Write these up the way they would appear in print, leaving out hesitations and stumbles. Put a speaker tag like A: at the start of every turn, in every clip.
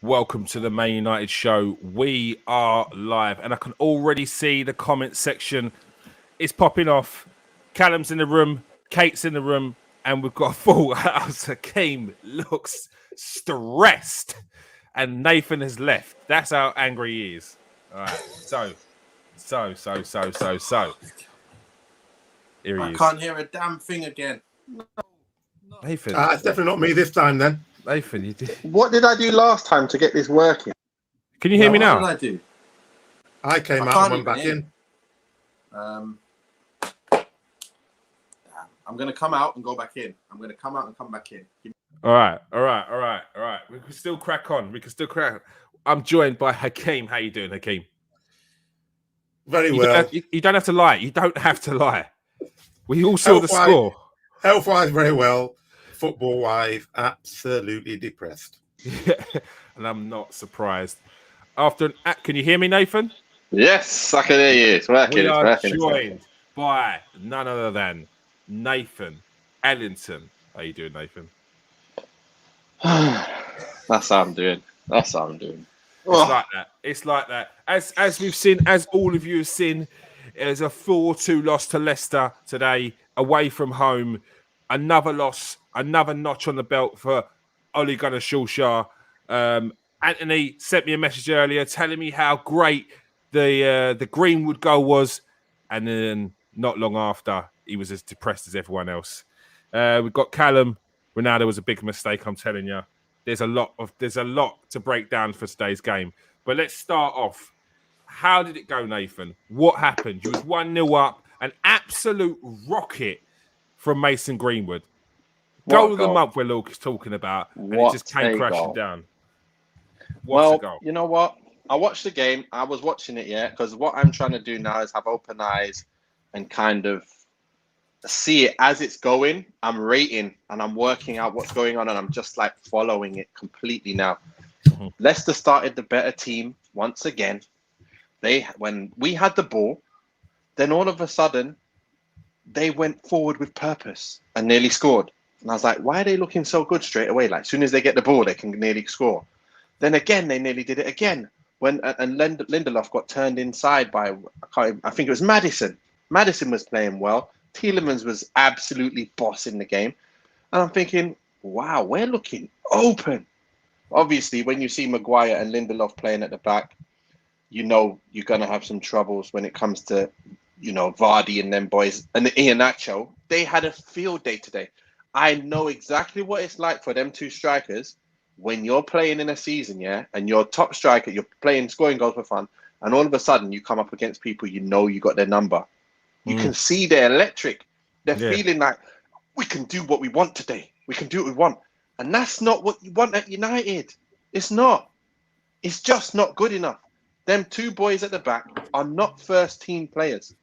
A: Welcome to the Man United show. We are live, and I can already see the comment section is popping off. Callum's in the room, Kate's in the room, and we've got a full house. Hakeem looks stressed, and Nathan has left. That's how angry he is. All right, so. Here he
B: I
A: is.
B: can't hear a damn thing again. No.
A: Nathan.
C: It's definitely not me this time then.
A: Nathan, you did.
D: What did I do last time to get this working?
A: Can you hear me now?
B: What did I do?
C: I came out and went back in.
B: Damn. I'm going to come out and go back in. I'm going to come out and come back in.
A: All right. We can still crack on. I'm joined by Hakeem. How you doing, Hakeem?
C: Very well.
A: You don't have to lie. You don't have to lie. We all saw the score.
C: Health-wise, very well. Football-wise, absolutely depressed.
A: Yeah, and I'm not surprised. Can you hear me, Nathan?
D: Yes, I can hear you. It's working.
A: We are joined by none other than Nathan Ellington. How you doing, Nathan?
D: That's how I'm doing.
A: It's like that. As we've seen, as all of you have seen, there's a 4-2 loss to Leicester today, away from home. Another loss, another notch on the belt for Ole Gunnar Solskjaer. Anthony sent me a message earlier telling me how great the Greenwood goal was, and then not long after, he was as depressed as everyone else. We've got Callum. Ronaldo was a big mistake, I'm telling you. There's a lot to break down for today's game. But let's start off. How did it go, Nathan? What happened? You was 1-0 up, an absolute rocket from Mason Greenwood. Goal of the month we're talking about, and it just came crashing down.
D: Well, you know what? I watched the game. I was watching it, because what I'm trying to do now is have open eyes and kind of see it as it's going. I'm rating and I'm working out what's going on, and I'm just like following it completely now. Mm-hmm. Leicester started the better team once again. When we had the ball, then all of a sudden they went forward with purpose and nearly scored. And I was like, why are they looking so good straight away? Like, as soon as they get the ball, they can nearly score. Then again, they nearly did it again. Lindelof got turned inside by, I think it was Maddison. Maddison was playing well. Tielemans was absolutely bossing the game. And I'm thinking, wow, we're looking open. Obviously, when you see Maguire and Lindelof playing at the back, you know you're going to have some troubles when it comes to, Vardy and them boys. And Iheanacho, they had a field day today. I know exactly what it's like for them two strikers when you're playing in a season, and your top striker, you're playing, scoring goals for fun, and all of a sudden you come up against people you got their number. You can see they're electric. They're feeling like, we can do what we want today. We can do what we want. And that's not what you want at United. It's not. It's just not good enough. Them two boys at the back are not first team players.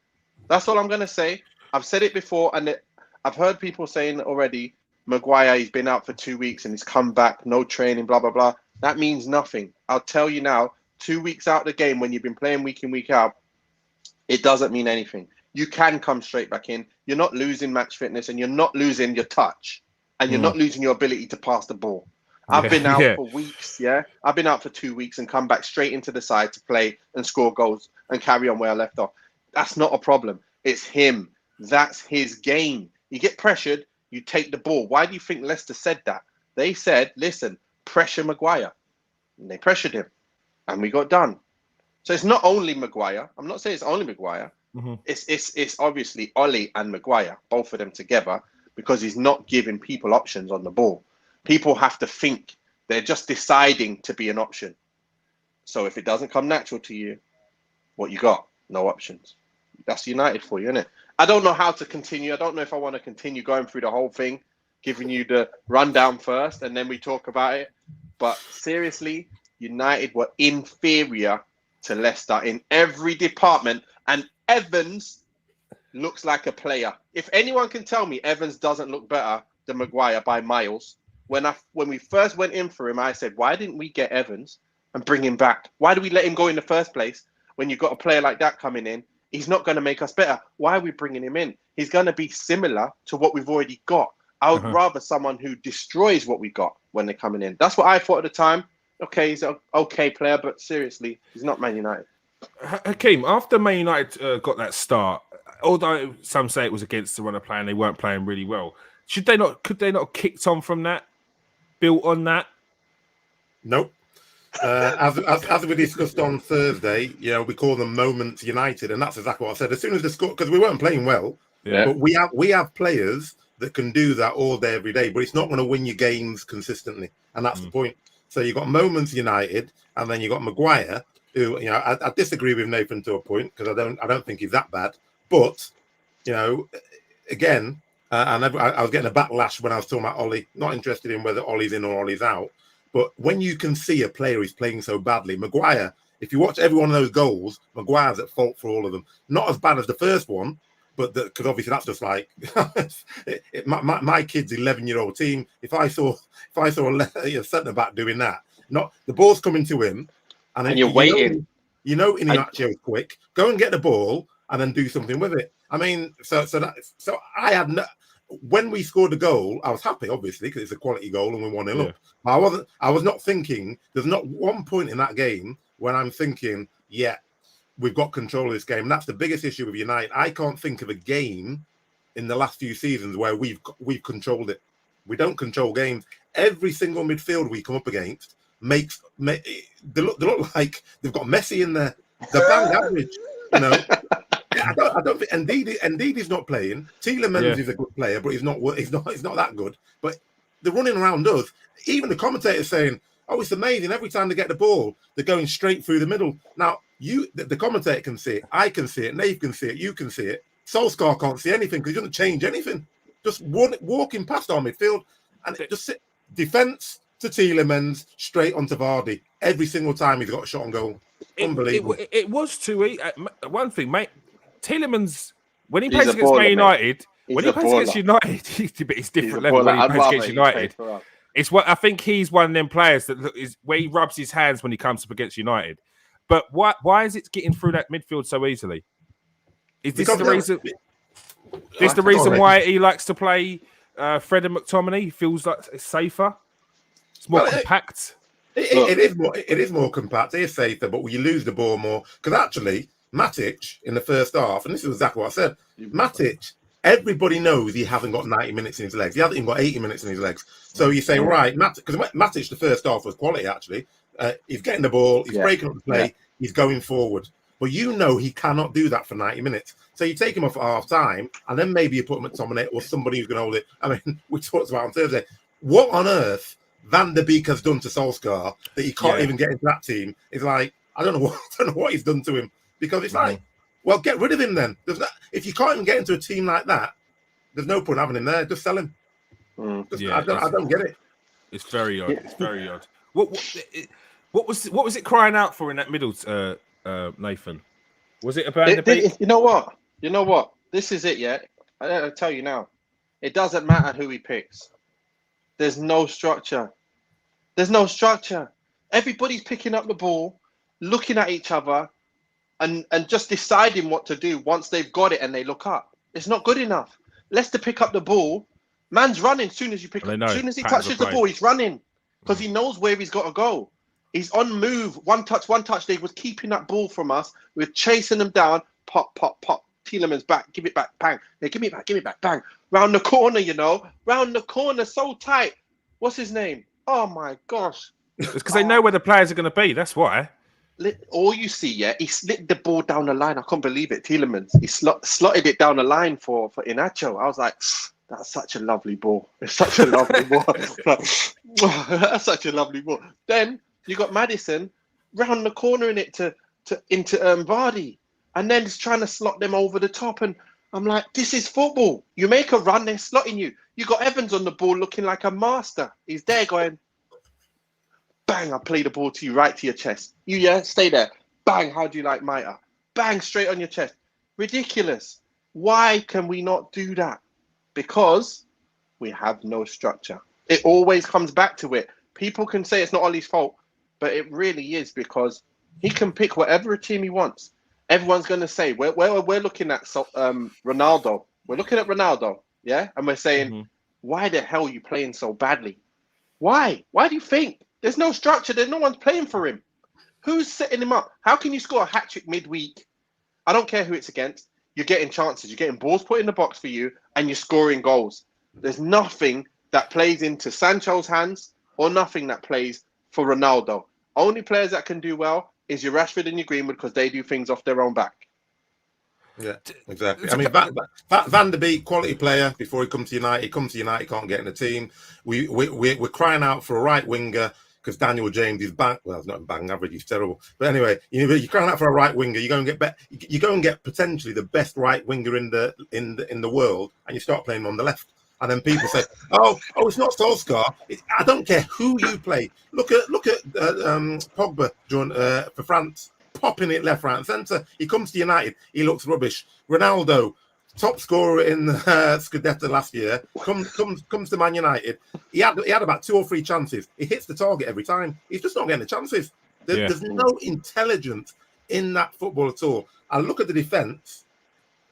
D: That's all I'm going to say. I've said it before, and I've heard people saying already, Maguire, he's been out for 2 weeks and he's come back, no training, blah, blah, blah. That means nothing. I'll tell you now, 2 weeks out of the game when you've been playing week in, week out, it doesn't mean anything. You can come straight back in. You're not losing match fitness, and you're not losing your touch, and you're not losing your ability to pass the ball. I've been out for weeks, I've been out for 2 weeks and come back straight into the side to play and score goals and carry on where I left off. That's not a problem. It's him. That's his game. You get pressured, you take the ball. Why do you think Leicester said that? They said, listen, pressure Maguire. And they pressured him, and we got done. So it's not only Maguire. I'm not saying it's only Maguire. Mm-hmm. It's obviously Ole and Maguire, both of them together, because he's not giving people options on the ball. People have to think. They're just deciding to be an option. So if it doesn't come natural to you, what you got? No options. That's United for you, isn't it? I don't know how to continue. I don't know if I want to continue going through the whole thing, giving you the rundown first, and then we talk about it. But seriously, United were inferior to Leicester in every department, and Evans looks like a player. If anyone can tell me Evans doesn't look better than Maguire by miles, when we first went in for him, I said, why didn't we get Evans and bring him back? Why do we let him go in the first place when you've got a player like that coming in? He's not going to make us better. Why are we bringing him in? He's going to be similar to what we've already got. I would rather someone who destroys what we got when they're coming in. That's what I thought at the time. Okay, he's an okay player, but seriously, he's not Man United.
A: Hakeem, after Man United got that start, although some say it was against the run of play and they weren't playing really well, could they not have kicked on from that, built on that?
C: Nope. As we discussed on Thursday, we call them moments United, and that's exactly what I said. As soon as they scored, because we weren't playing well, but we have players that can do that all day, every day. But it's not going to win you games consistently, and that's the point. So you got moments United, and then you got Maguire, who I disagree with Nathan to a point because I don't think he's that bad. But again, and I was getting a backlash when I was talking about Ollie. Not interested in whether Ollie's in or Ollie's out. But when you can see a player is playing so badly, Maguire, if you watch every one of those goals, Maguire's at fault for all of them. Not as bad as the first one, but because obviously that's just like my kid's 11-year-old team. If I saw a centre back doing that, not the ball's coming to him, and
D: you're waiting.
C: Iheanacho's quick. Go and get the ball and then do something with it. I mean, so I had no. When we scored the goal, I was happy, obviously, because it's a quality goal and we 1-0 up. I was not thinking. There's not one point in that game when I'm thinking, we've got control of this game. And that's the biggest issue with United. I can't think of a game in the last few seasons where we've controlled it. We don't control games. Every single midfield we come up against they look like they've got Messi in there. The bang average, I don't think Indeed is not playing. Tielemans is a good player, but he's not that good. But they're running around us. Even the commentators saying, "Oh, it's amazing! Every time they get the ball, they're going straight through the middle." Now, the commentator can see it. I can see it. Nave can see it. You can see it. Solskjaer can't see anything because he doesn't change anything. Just walking past our midfield, and it just sit defense to Tielemans straight onto Vardy. Every single time he's got a shot on goal. Unbelievable.
A: It was too one thing, mate. Tielemans, when he plays against Man United, it's different level. When he plays against United, it's what I think he's one of them players that is where he rubs his hands when he comes up against United. But why is it getting through that midfield so easily? Is this the reason? This the reason why he likes to play Fred and McTominay? He feels like it's safer. It's more compact.
C: It is more compact. It is safer, but you lose the ball more because actually. Matic in the first half, and this is exactly what I said. Matic, everybody knows he hasn't got 90 minutes in his legs. He hasn't even got 80 minutes in his legs. So you say, right, Matic, because Matic, the first half was quality, actually. He's getting the ball, he's breaking up the play, he's going forward. But he cannot do that for 90 minutes. So you take him off at half time, and then maybe you put McTominay or somebody who's going to hold it. I mean, we talked about on Thursday. What on earth Van der Beek has done to Solskjaer that he can't even get into that team is like, I don't know what he's done to him. Because it's like, well, get rid of him then. If you can't even get into a team like that, there's no point having him there. Just sell him. I don't get it.
A: It's very odd. It's very odd. What was it crying out for in that middle, Nathan? Was it about the
D: You know what? This is it, yeah. I'll tell you now. It doesn't matter who he picks. There's no structure. Everybody's picking up the ball, looking at each other, and just deciding what to do once they've got it and they look up. It's not good enough. Leicester pick up the ball. Man's running as soon as you pick up. As soon as he touches the ball, he's running because he knows where he's got to go. He's on move. One touch. They was keeping that ball from us. We're chasing them down. Pop. Tielemans back. Give it back. Bang. Yeah, give me back. Bang. Round the corner, Round the corner, so tight. What's his name? Oh, my gosh.
A: It's because they know where the players are going to be. That's why.
D: All you see, he slid the ball down the line. I can't believe it. Tielemans, he slotted it down the line for Iheanacho. I was like, that's such a lovely ball. It's such a lovely ball. That's such a lovely ball. Then you got Maddison round the corner in it into Vardy, and then he's trying to slot them over the top. And I'm like, this is football. You make a run, they're slotting you. You got Evans on the ball looking like a master. He's there going. Bang, I play the ball to you, right to your chest. Stay there. Bang, how do you like Maita? Bang, straight on your chest. Ridiculous. Why can we not do that? Because we have no structure. It always comes back to it. People can say it's not Ollie's fault, but it really is because he can pick whatever team he wants. Everyone's going to say, we're looking at Ronaldo. We're looking at Ronaldo, yeah? And we're saying, why the hell are you playing so badly? Why? Why do you think? There's no structure. There's no one's playing for him. Who's setting him up? How can you score a hat-trick midweek? I don't care who it's against. You're getting chances. You're getting balls put in the box for you, and you're scoring goals. There's nothing that plays into Sancho's hands or nothing that plays for Ronaldo. Only players that can do well is your Rashford and your Greenwood because they do things off their own back.
C: Yeah, exactly. I mean, Van der Beek, quality player before he comes to United. He comes to United, can't get in the team. We're crying out for a right winger because Daniel James is bang. Well, it's not bang average. He's terrible. But anyway, you're crying out for a right winger. You go and get potentially the best right winger in the world, and you start playing him on the left. And then people say, "Oh, it's not Solskjaer." I don't care who you play. Look at Pogba for France. Popping it left, right, and centre. He comes to United. He looks rubbish. Ronaldo, top scorer in Scudetto last year, comes to Man United. He had about 2 or 3 chances. He hits the target every time. He's just not getting the chances. There's no intelligence in that football at all. I look at the defence,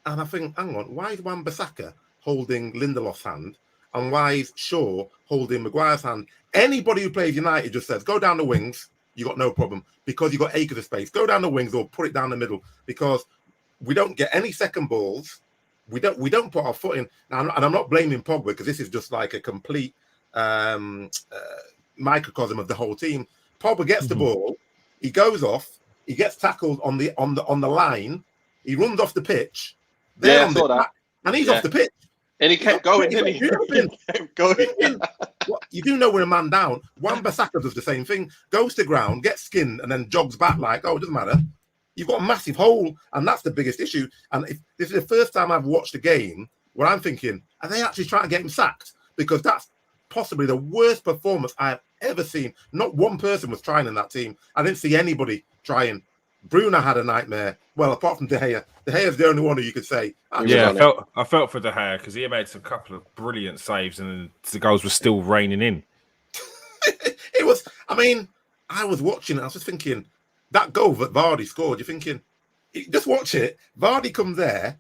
C: and I think, hang on, why is Wan-Bissaka holding Lindelof's hand, and why is Shaw holding Maguire's hand? Anybody who plays United just says, go down the wings. You got no problem because you got acres of space. Go down the wings or put it down the middle because we don't get any second balls. We don't put our foot in. And I'm not blaming Pogba because this is just like a complete microcosm of the whole team. Pogba gets the ball, he goes off, he gets tackled on the line, he runs off the pitch.
D: I saw that.
C: And he's off the pitch.
D: And he kept going, didn't he? Kept going.
C: You do know we're a man down. Wan-Bissaka does the same thing. Goes to ground, gets skinned, and then jogs back like, oh, it doesn't matter. You've got a massive hole, and that's the biggest issue. And if this is the first time I've watched a game where I'm thinking, are they actually trying to get him sacked? Because that's possibly the worst performance I've ever seen. Not one person was trying in that team. I didn't see anybody trying. Bruno had a nightmare. Well, apart from De Gea. De Gea's the only one who you could say.
A: I felt for De Gea because he made a couple of brilliant saves and the goals were still raining in.
C: It was, I mean, I was watching it. I was just thinking, that goal that Vardy scored, you're thinking, just watch it. Vardy comes there.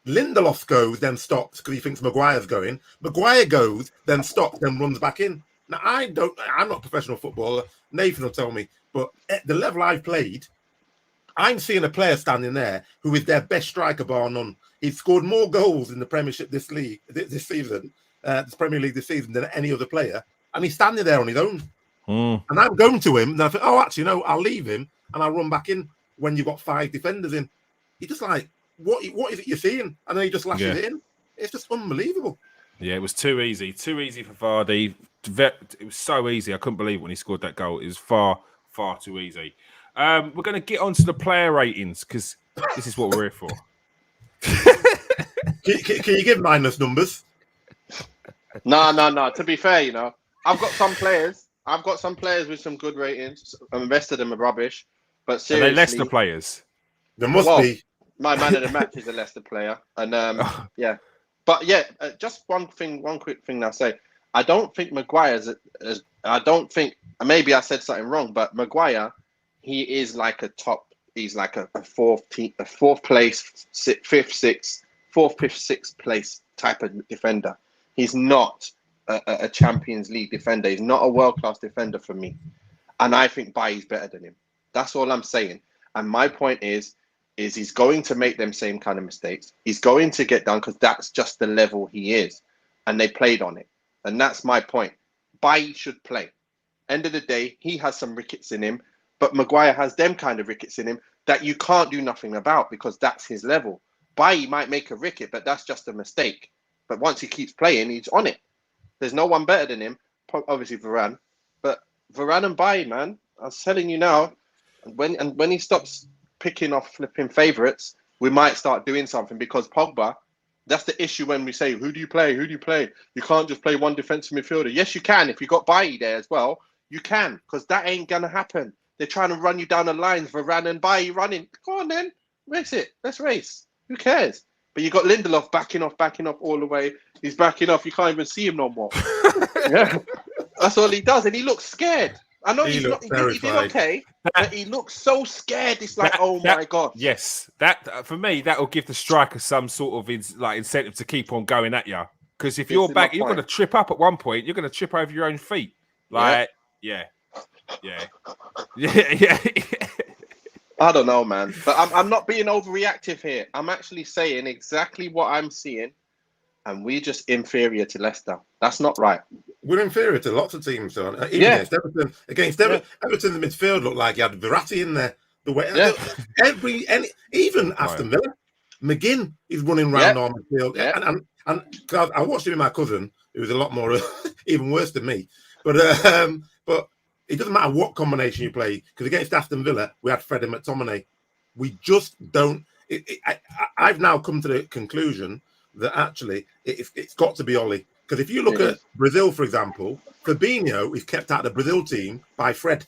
C: Lindelof goes, then stops because he thinks Maguire's going. Maguire goes, then stops, then runs back in. Now, I'm not a professional footballer. Nathan will tell me. But at the level I've played, I'm seeing a player standing there who is their best striker bar none. He's scored more goals in the Premiership this Premier League this season than any other player, and he's standing there on his own. And I'm going to him, and I think, oh, actually, no, I'll leave him, and I'll run back in when you've got 5 defenders in. You're just like, what is it you're seeing? And then he just lashes it in. It's just unbelievable.
A: Yeah, it was too easy for Vardy. It was so easy. I couldn't believe when he scored that goal. It was far, far too easy. We're going to get onto the player ratings because this is what we're here for.
C: Can you give mindless numbers?
D: No. To be fair, I've got some players with some good ratings. The rest of them are rubbish. But seriously,
A: are they Leicester players?
C: There must be.
D: My man of the match is a Leicester player, and yeah. But yeah, just one quick thing I'll say. I don't think Maguire's. I don't think. Maybe I said something wrong, but Maguire, he is like a top. He's like a fourth place, fifth, sixth place type of defender. He's not a Champions League defender. He's not a world-class defender for me. And I think Bailly's better than him. That's all I'm saying. And my point is he's going to make them same kind of mistakes. He's going to get done because that's just the level he is. And they played on it. And that's my point. Bailly should play. End of the day, he has some rickets in him, but Maguire has them kind of rickets in him that you can't do nothing about because that's his level. Bailly might make a ricket, but that's just a mistake. But once he keeps playing, he's on it. There's no one better than him. Obviously Varane, but Varane and Bailly, man, I was telling you now. When he stops picking off flipping favourites, we might start doing something because Pogba. That's the issue when we say, who do you play? Who do you play? You can't just play one defensive midfielder. Yes, you can. If you got Bailly there as well, you can, because that ain't gonna happen. They're trying to run you down the lines, Varane and Bailly running. Go on then, race it. Let's race. Who cares? But you got Lindelof backing off all the way. He's backing off. You can't even see him no more. Yeah, that's all he does, and he looks scared. I know he did okay, but he looks so scared. It's like, my God.
A: Yes, that for me, that will give the striker some sort of incentive to keep on going at you. Because if you're back, you're going to trip up at one point. You're going to trip over your own feet. Yeah. Yeah. Yeah.
D: I don't know, man. But I'm not being overreactive here. I'm actually saying exactly what I'm seeing, and we're just inferior to Leicester. That's not right.
C: We're inferior to lots of teams, so even against Everton. Everton, the midfield looked like you had Verratti in there. The way even Aston Villa, McGinn is running around our midfield, and I watched him with my cousin, who was a lot more even worse than me. But it doesn't matter what combination you play, because against Aston Villa we had Fred and McTominay. We just don't. I've now come to the conclusion that actually it's got to be Oli. Because if you look at Brazil, for example, Fabinho is kept out of the Brazil team by Fred.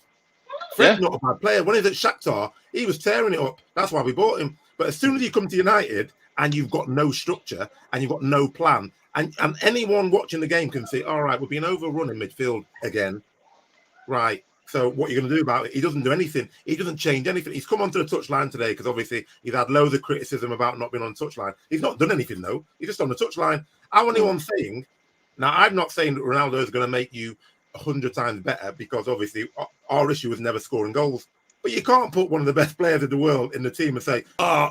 C: Fred's not a bad player. When he was at Shakhtar, he was tearing it up. That's why we bought him. But as soon as you come to United and you've got no structure and you've got no plan, and anyone watching the game can see, all right, we're being overrun in midfield again. Right. So what are you going to do about it? He doesn't do anything. He doesn't change anything. He's come onto the touchline today because obviously he's had loads of criticism about not being on the touchline. He's not done anything, though. He's just on the touchline. I'm only one saying... Now, I'm not saying that Ronaldo is going to make you 100 times better, because obviously our issue is never scoring goals. But you can't put one of the best players in the world in the team and say,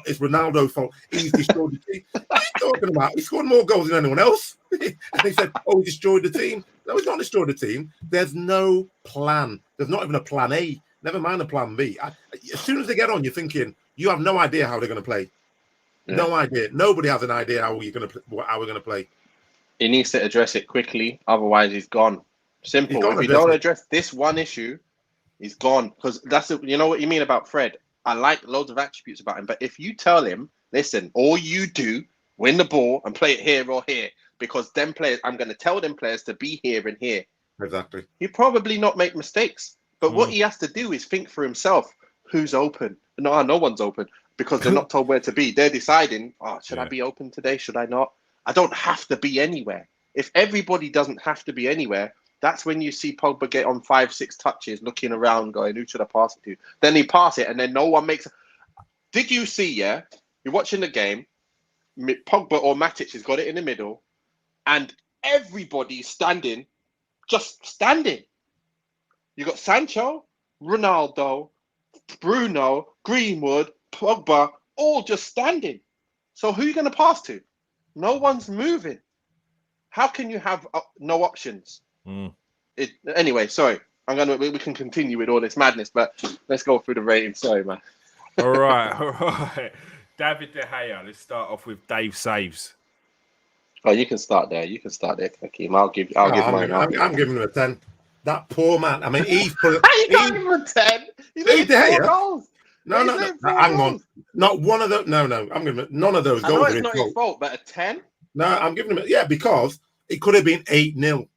C: it's Ronaldo's fault. He's destroyed the team. What are you talking about? He scored more goals than anyone else. And he said, he destroyed the team. No, he's not destroyed the team. There's no plan. There's not even a plan A. Never mind a plan B. As soon as they get on, you're thinking, you have no idea how they're going to play. Yeah. No idea. Nobody has an idea how we're going to play.
D: He needs to address it quickly, otherwise he's gone. Simple. If you don't address this one issue, he's gone. Because you know what you mean about Fred. I like loads of attributes about him, but if you tell him, listen, all you do, win the ball and play it here or here, because them players, I'm going to tell them players to be here and here.
C: Exactly.
D: He'll probably not make mistakes, but what he has to do is think for himself, who's open? No one's open, because they're not told where to be. They're deciding, should I be open today? Should I not? I don't have to be anywhere. If everybody doesn't have to be anywhere, that's when you see Pogba get on 5-6 touches, looking around, going, who should I pass it to? Then he pass it, and then no one makes... Did you see, you're watching the game, Pogba or Matic has got it in the middle, and everybody's standing, just standing. You got Sancho, Ronaldo, Bruno, Greenwood, Pogba, all just standing. So who are you going to pass to? No one's moving. How can you have no options? Anyway, sorry. We can continue with all this madness, but let's go through the ratings. Sorry, man.
A: All right. David De Gea. Let's start off with Dave saves.
D: Oh, you can start there. Hakeem. I'll give mine.
C: I'm giving him a 10. That poor man. I mean, he's put.
D: You can't give him a 10. He's made 4 goals.
C: No. Hang on. Not one of those. No. I'm giving him none of those goals.
D: I know it's not his fault, but a 10.
C: No, I'm giving him because it could have been 8-0.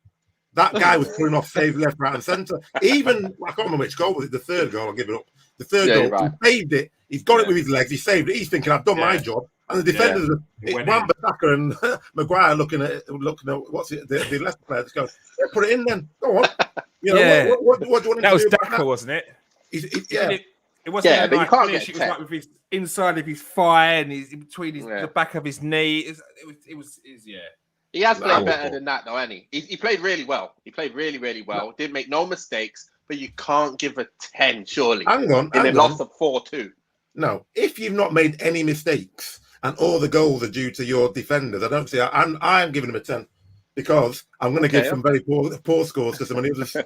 C: That guy was pulling off saves left, right, and centre. Even I can't remember which goal was it. The third goal. I'll give it up. The third goal. Right. He saved it. He's got it with his legs. He saved it. He's thinking, I've done my job. And the defenders, Wan-Bissaka and Maguire, looking at what's it? The Leicester players go, put it in then. Go on. What do you want him
A: that
C: to
A: was
C: do?
A: Daka, wasn't it? It wasn't.
D: Yeah, but you can't get
A: it was like with his inside of his thigh and in between the back of his knee. It was.
D: He has played better than that, though, hasn't he? He played really well. He played really, really well. Didn't make no mistakes, but you can't give a 10, surely.
C: Hang on.
D: And then lost a 4-2.
C: No, if you've not made any mistakes and all the goals are due to your defenders, I don't see. I'm giving him a 10 because I'm going to give some very poor scores to some of the others.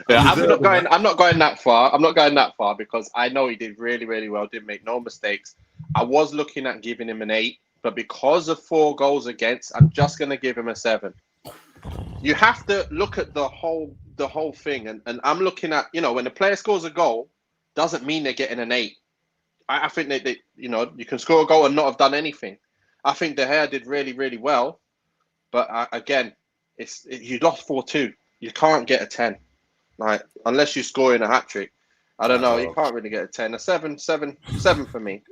D: I'm not going that far. I'm not going that far because I know he did really, really well. Didn't make no mistakes. I was looking at giving him an 8. But because of 4 goals against, I'm just going to give him a 7. You have to look at the whole thing. And I'm looking at, when the player scores a goal, doesn't mean they're getting an 8. I think they you can score a goal and not have done anything. I think De Gea did really, really well. But again, you lost 4-2. You can't get a 10. Unless you score in a hat-trick. I don't know. You can't really get a 10. A 7 for me.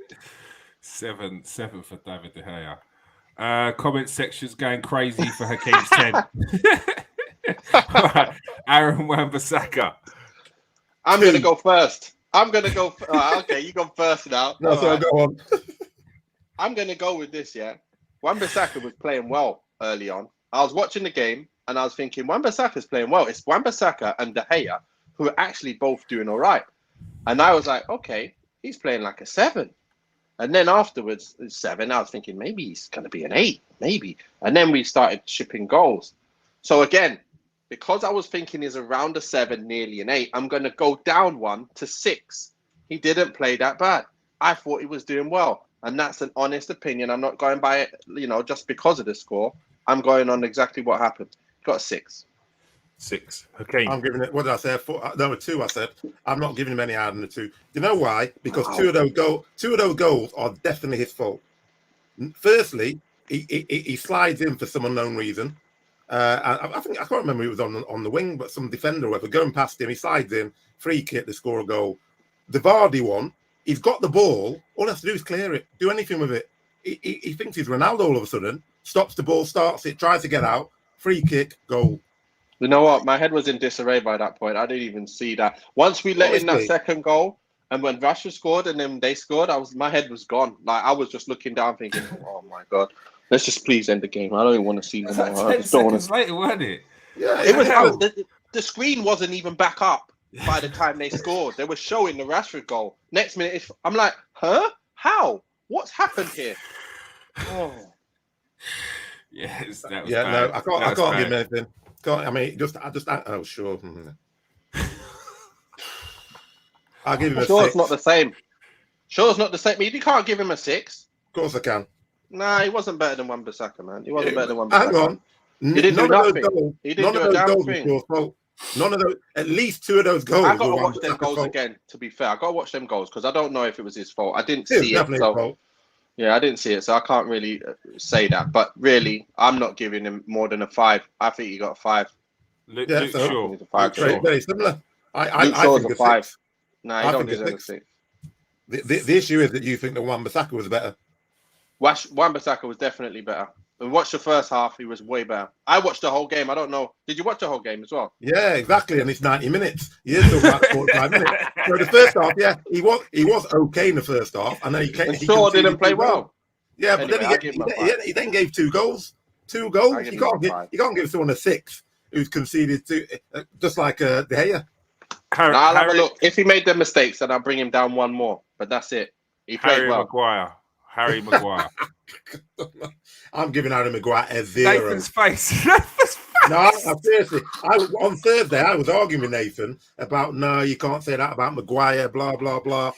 A: 7 for David De Gea. Comment section's going crazy for Hakeem's 10. Right. Aaron Wan-Bissaka.
D: I'm going to go first. Okay, you go first now.
C: No, so go on.
D: I'm going to go with this, Wan-Bissaka was playing well early on. I was watching the game and I was thinking, Wan-Bissaka's playing well. It's Wan-Bissaka and De Gea who are actually both doing all right. And I was like, okay, he's playing like a 7. And then afterwards, 7, I was thinking maybe he's going to be an 8, maybe. And then we started shipping goals. So again, because I was thinking he's around a 7, nearly an 8, I'm going to go down 1 to 6. He didn't play that bad. I thought he was doing well. And that's an honest opinion. I'm not going by it, just because of the score. I'm going on exactly what happened. Got a 6.
A: 6. Okay.
C: I'm giving it, what did I say? 4, no, a 2, I said. I'm not giving him any higher than a 2. You know why? Because two of those goals are definitely his fault. Firstly, he slides in for some unknown reason. I can't remember who was on the wing, but some defender or whatever, going past him, he slides in, free kick, they score a goal. The Vardy one, he's got the ball, all he has to do is clear it, do anything with it. He thinks he's Ronaldo all of a sudden, stops the ball, starts it, tries to get out, free kick, goal.
D: You know what? My head was in disarray by that point. I didn't even see that. Once we let in that second goal, and when Rashford scored and then they scored, my head was gone. Like, I was just looking down thinking, oh my God, let's just please end the game. I don't even want to see them more.
A: 10 seconds later, wasn't it?
C: Yeah,
D: it was out. The screen wasn't even back up by the time they scored. They were showing the Rashford goal. Next minute, I'm like, huh? How? What's happened here? Oh.
A: Yes, that was
C: yeah.
A: bad.
C: No, I can't give him anything. I mean, oh sure. I'll give him a 6.
D: It's not the same. Sure, it's not the same. You can't give him a 6.
C: Of course I can.
D: Nah, he wasn't better than Wan-Bissaka, man. He wasn't better than Wan-Bissaka.
C: Hang on.
D: He didn't do nothing. He didn't do a damn thing.
C: Your fault. None of those. At least 2 of those goals.
D: I got to watch them goals again. To be fair, I got to watch them goals because I don't know if it was his fault. I didn't see it. So, yeah, I didn't see it, so I can't really say that. But really, I'm not giving him more than a 5. I think he got a 5.
A: Luke
C: so,
A: Shaw.
D: 5
C: very similar.
D: I think a 5. No, he don't deserve a 6.
C: The issue is that you think that Wan-Bissaka was better.
D: Wan-Bissaka was definitely better. We watched the first half; he was way better. I watched the whole game. I don't know. Did you watch the whole game as well?
C: Yeah, exactly. And it's 90 minutes. He is still about 45 minutes. So the first half, yeah, he was okay in the first half, and then he
D: didn't play well.
C: Yeah, but anyway, then he then gave 2 goals. 2 goals. You can't give someone a 6 who's conceded 2, just like De Gea.
D: I'll have a look. If he made the mistakes, then I'll bring him down 1 more. But that's it. He played well.
A: Harry Maguire.
C: I'm giving Harry Maguire a 0.
A: Nathan's face.
C: No, seriously. On Thursday, I was arguing with Nathan about, no, you can't say that about Maguire, blah, blah, blah.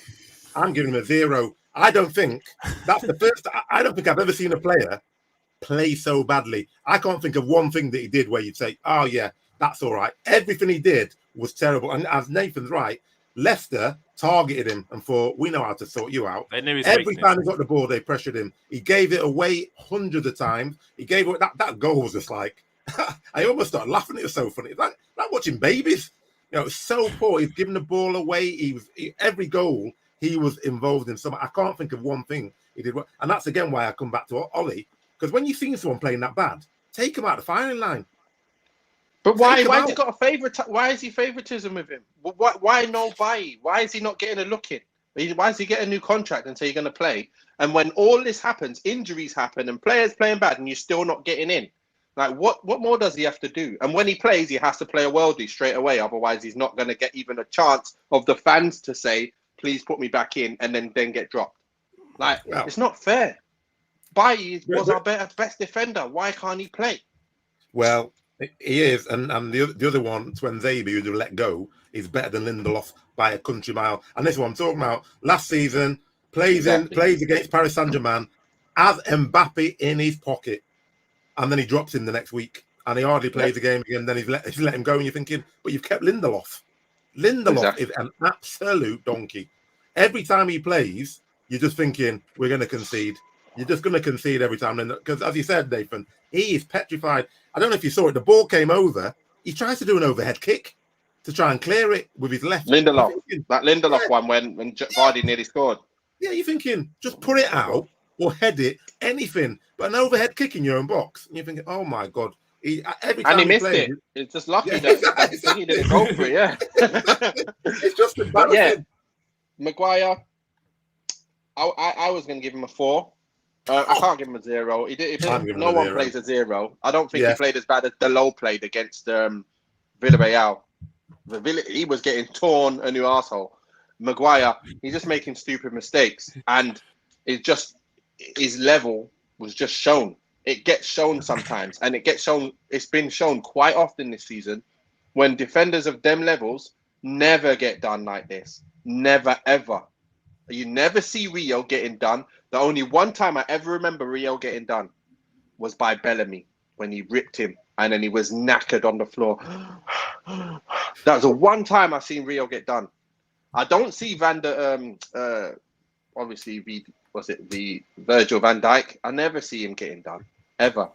C: I'm giving him a 0. I don't think that's the first. I don't think I've ever seen a player play so badly. I can't think of one thing that he did where you'd say, oh, yeah, that's all right. Everything he did was terrible. And as Nathan's right, Leicester targeted him and thought, we know how to sort you out.
A: They knew his
C: Every
A: weakness.
C: time he got the ball, they pressured him. He gave it away hundreds of times. He gave it that goal was just like, I almost started laughing. It was so funny. It's like watching babies. It's so poor. He's giving the ball away. Every goal he was involved in something. I can't think of one thing he did. And that's again why I come back to Ollie. Because when you've seen someone playing that bad, take him out of the firing line.
D: But why has he got a favorite? Why is he favoritism with him? Why no buy? Why is he not getting a look in? Why is he getting a new contract and say you're going to play? And when all this happens, injuries happen and players playing bad and you're still not getting in. Like, what more does he have to do? And when he plays, he has to play a worldie straight away. Otherwise, he's not going to get even a chance of the fans to say, please put me back in and then get dropped. Like, it's not fair. Bailly was our best defender. Why can't he play?
C: Well, he is. And the other one, Twenzaby, who they let go, is better than Lindelof by a country mile. And this is what I'm talking about. Last season, plays against Paris Saint-Germain, has Mbappe in his pocket. And then he drops him the next week. And he hardly plays the game again. Then he's let him go. And you're thinking, but you've kept Lindelof. Lindelof is an absolute donkey. Every time he plays, you're just thinking, we're going to concede. You're just going to concede every time. Because as you said, Nathan, he is petrified. I don't know if you saw it. The ball came over. He tries to do an overhead kick to try and clear it with his left.
D: Lindelof. That Lindelof one when Vardy nearly scored.
C: Yeah, you're thinking, just put it out or head it, anything. But an overhead kick in your own box. And you're thinking, oh, my God. Every time
D: he missed it. It's just lucky that he didn't go for it, yeah.
C: It's just embarrassing.
D: Yeah, Maguire, I was going to give him a 4. I can't give him a 0. No one plays a 0. I don't think he played as bad as Delo played against Villarreal. He was getting torn a new asshole. Maguire, he's just making stupid mistakes, and his level was just shown. It gets shown sometimes, and it's been shown quite often this season when defenders of them levels never get done like this. Never, ever. You never see Rio getting done. The only one time I ever remember Rio getting done was by Bellamy when he ripped him and then he was knackered on the floor. That was the one time I've seen Rio get done. I don't see obviously the Virgil van Dijk. I never see him getting done ever,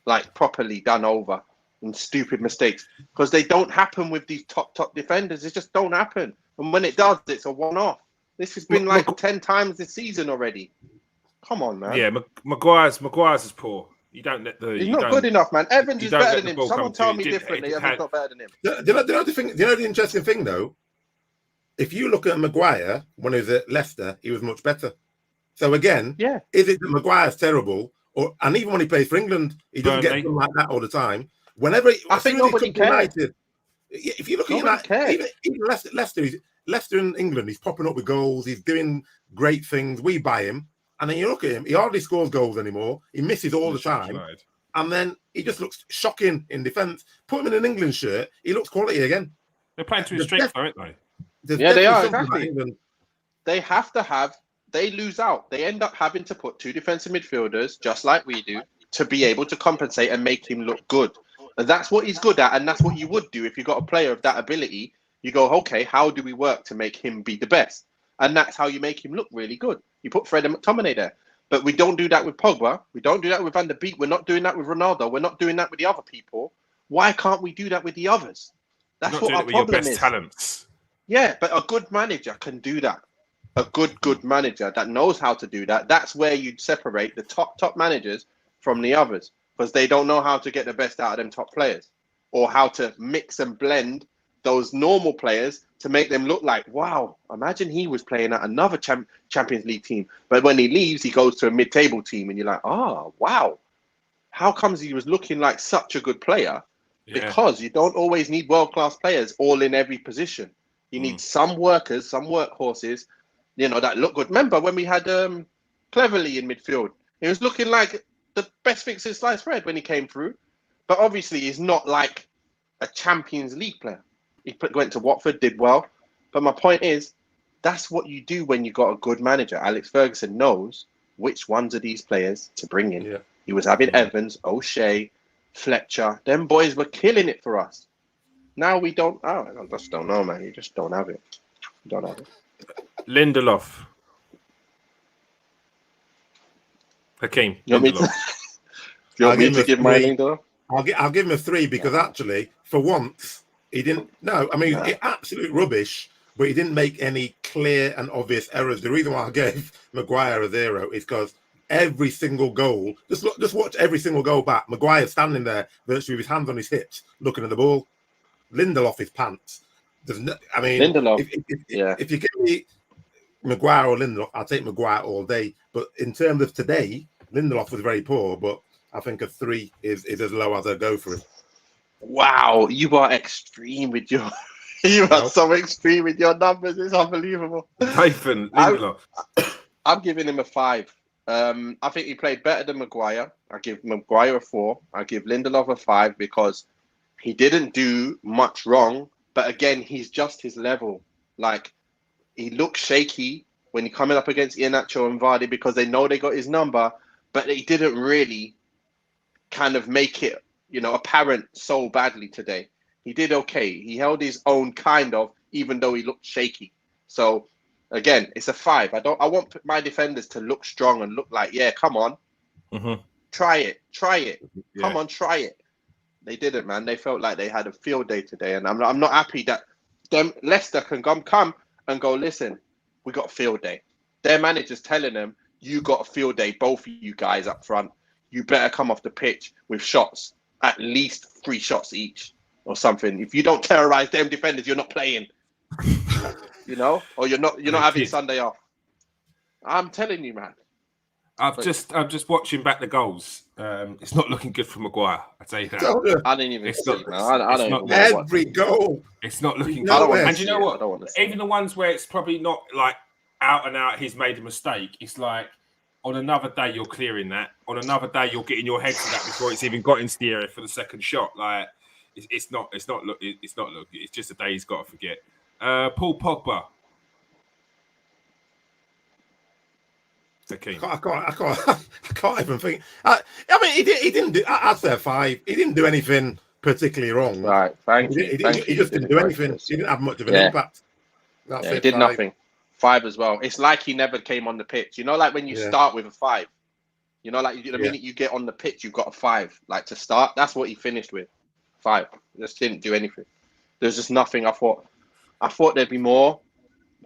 D: like properly done over and stupid mistakes, because they don't happen with these top defenders. It just don't happen, and when it does, it's a one-off. This has been like 10 times this season already. Come on, man.
A: Yeah, Maguire's is poor. You don't let the.
D: He's not good enough, man. Evans is better than him. Someone tell me differently. Evans not better than him.
C: Do you know the interesting thing though? If you look at Maguire when he was at Leicester, he was much better. So again, is it that Maguire's terrible, and even when he plays for England, he doesn't get like that all the time. Whenever
D: I think nobody cares.
C: If you look at United, even Leicester in England, he's popping up with goals. He's doing great things. We buy him. And then you look at him, he hardly scores goals anymore. He misses all the time. And then he just looks shocking in defence. Put him in an England shirt, he looks quality again.
A: They're playing to his strength, aren't they?
D: Yeah, they are, exactly. They lose out. They end up having to put two defensive midfielders, just like we do, to be able to compensate and make him look good. And that's what he's good at, and that's what you would do if you got a player of that ability. You go, okay, how do we work to make him be the best? And that's how you make him look really good. You put Fred and McTominay there. But we don't do that with Pogba. We don't do that with Van der Beek. We're not doing that with Ronaldo. We're not doing that with the other people. Why can't we do that with the others? That's what our problem is.
A: Talents.
D: Yeah, but a good manager can do that. A good manager that knows how to do that. That's where you'd separate the top managers from the others, because they don't know how to get the best out of them top players, or how to mix and blend those normal players to make them look like, wow, imagine he was playing at another Champions League team. But when he leaves, he goes to a mid-table team and you're like, oh, wow. How comes he was looking like such a good player? Yeah. Because you don't always need world-class players all in every position. You need some workers, some workhorses, that look good. Remember when we had Cleverley in midfield? He was looking like the best thing since sliced bread when he came through. But obviously he's not like a Champions League player. He went to Watford, did well. But my point is, that's what you do when you got a good manager. Alex Ferguson knows which ones of these players to bring in. Yeah. He was having Evans, O'Shea, Fletcher. Them boys were killing it for us. Now we don't. Oh, I just don't know, man. You just don't have it. You don't have it.
A: Lindelof. Hakeem.
D: You want me to give my Lindelof?
C: I'll give him a 3 because actually, for once, he didn't. No, I mean, absolute rubbish, but he didn't make any clear and obvious errors. The reason why I gave Maguire a 0 is because every single goal, just watch every single goal back. Maguire standing there, virtually with his hands on his hips, looking at the ball. Lindelof his pants.
D: Lindelof.
C: If you give me Maguire or Lindelof, I'll take Maguire all day. But in terms of today, Lindelof was very poor, but I think a 3 is as low as I go for him.
D: Wow, you are extreme with your are so extreme with your numbers. It's unbelievable.
A: Nathan Lindelof.
D: I'm giving him a 5. I think he played better than Maguire. I give Maguire a 4. I give Lindelof a 5 because he didn't do much wrong. But again, he's just his level. Like, he looks shaky when he's coming up against Iheanacho and Vardy because they know they got his number, but he didn't really kind of make it, apparent so badly today. He did okay. He held his own kind of, even though he looked shaky. So again, it's a 5. I want my defenders to look strong and look like, yeah, come on. Try it. Yeah. Come on, try it. They didn't, man. They felt like they had a field day today. And I'm not happy that Leicester can come and go, listen, we got a field day. Their manager's telling them, you got a field day, both of you guys up front. You better come off the pitch with shots, at least 3 shots each or something. If you don't terrorize them defenders, you're not playing. Or you're not having Sunday off. I'm telling you, man.
A: I'm just watching back the goals. It's not looking good for Maguire. I tell you that.
D: I didn't even see it, man. I don't even
C: every goal.
A: It's not looking
D: I don't
A: good.
D: want
A: And you know what?
D: I don't want to see
A: Even the ones where it's probably not like out and out, he's made a mistake. It's like on another day you're clearing that. On another day you're getting your head to that before it's even got into the area for the second shot. Like it's not look. It's just a day he's got to forget. Paul Pogba.
C: I can't even think. I mean, he didn't do. I'd say 5. He didn't do anything particularly wrong.
D: Right, thank you.
C: He just didn't do anything. He didn't have much of an impact. That's
D: he did
C: 5.
D: nothing. 5 as well. It's like he never came on the pitch. You know, like when you start with a 5. You know, like the minute you get on the pitch, you've got a 5. Like to start, that's what he finished with. 5. Just didn't do anything. There's just nothing. I thought there'd be more,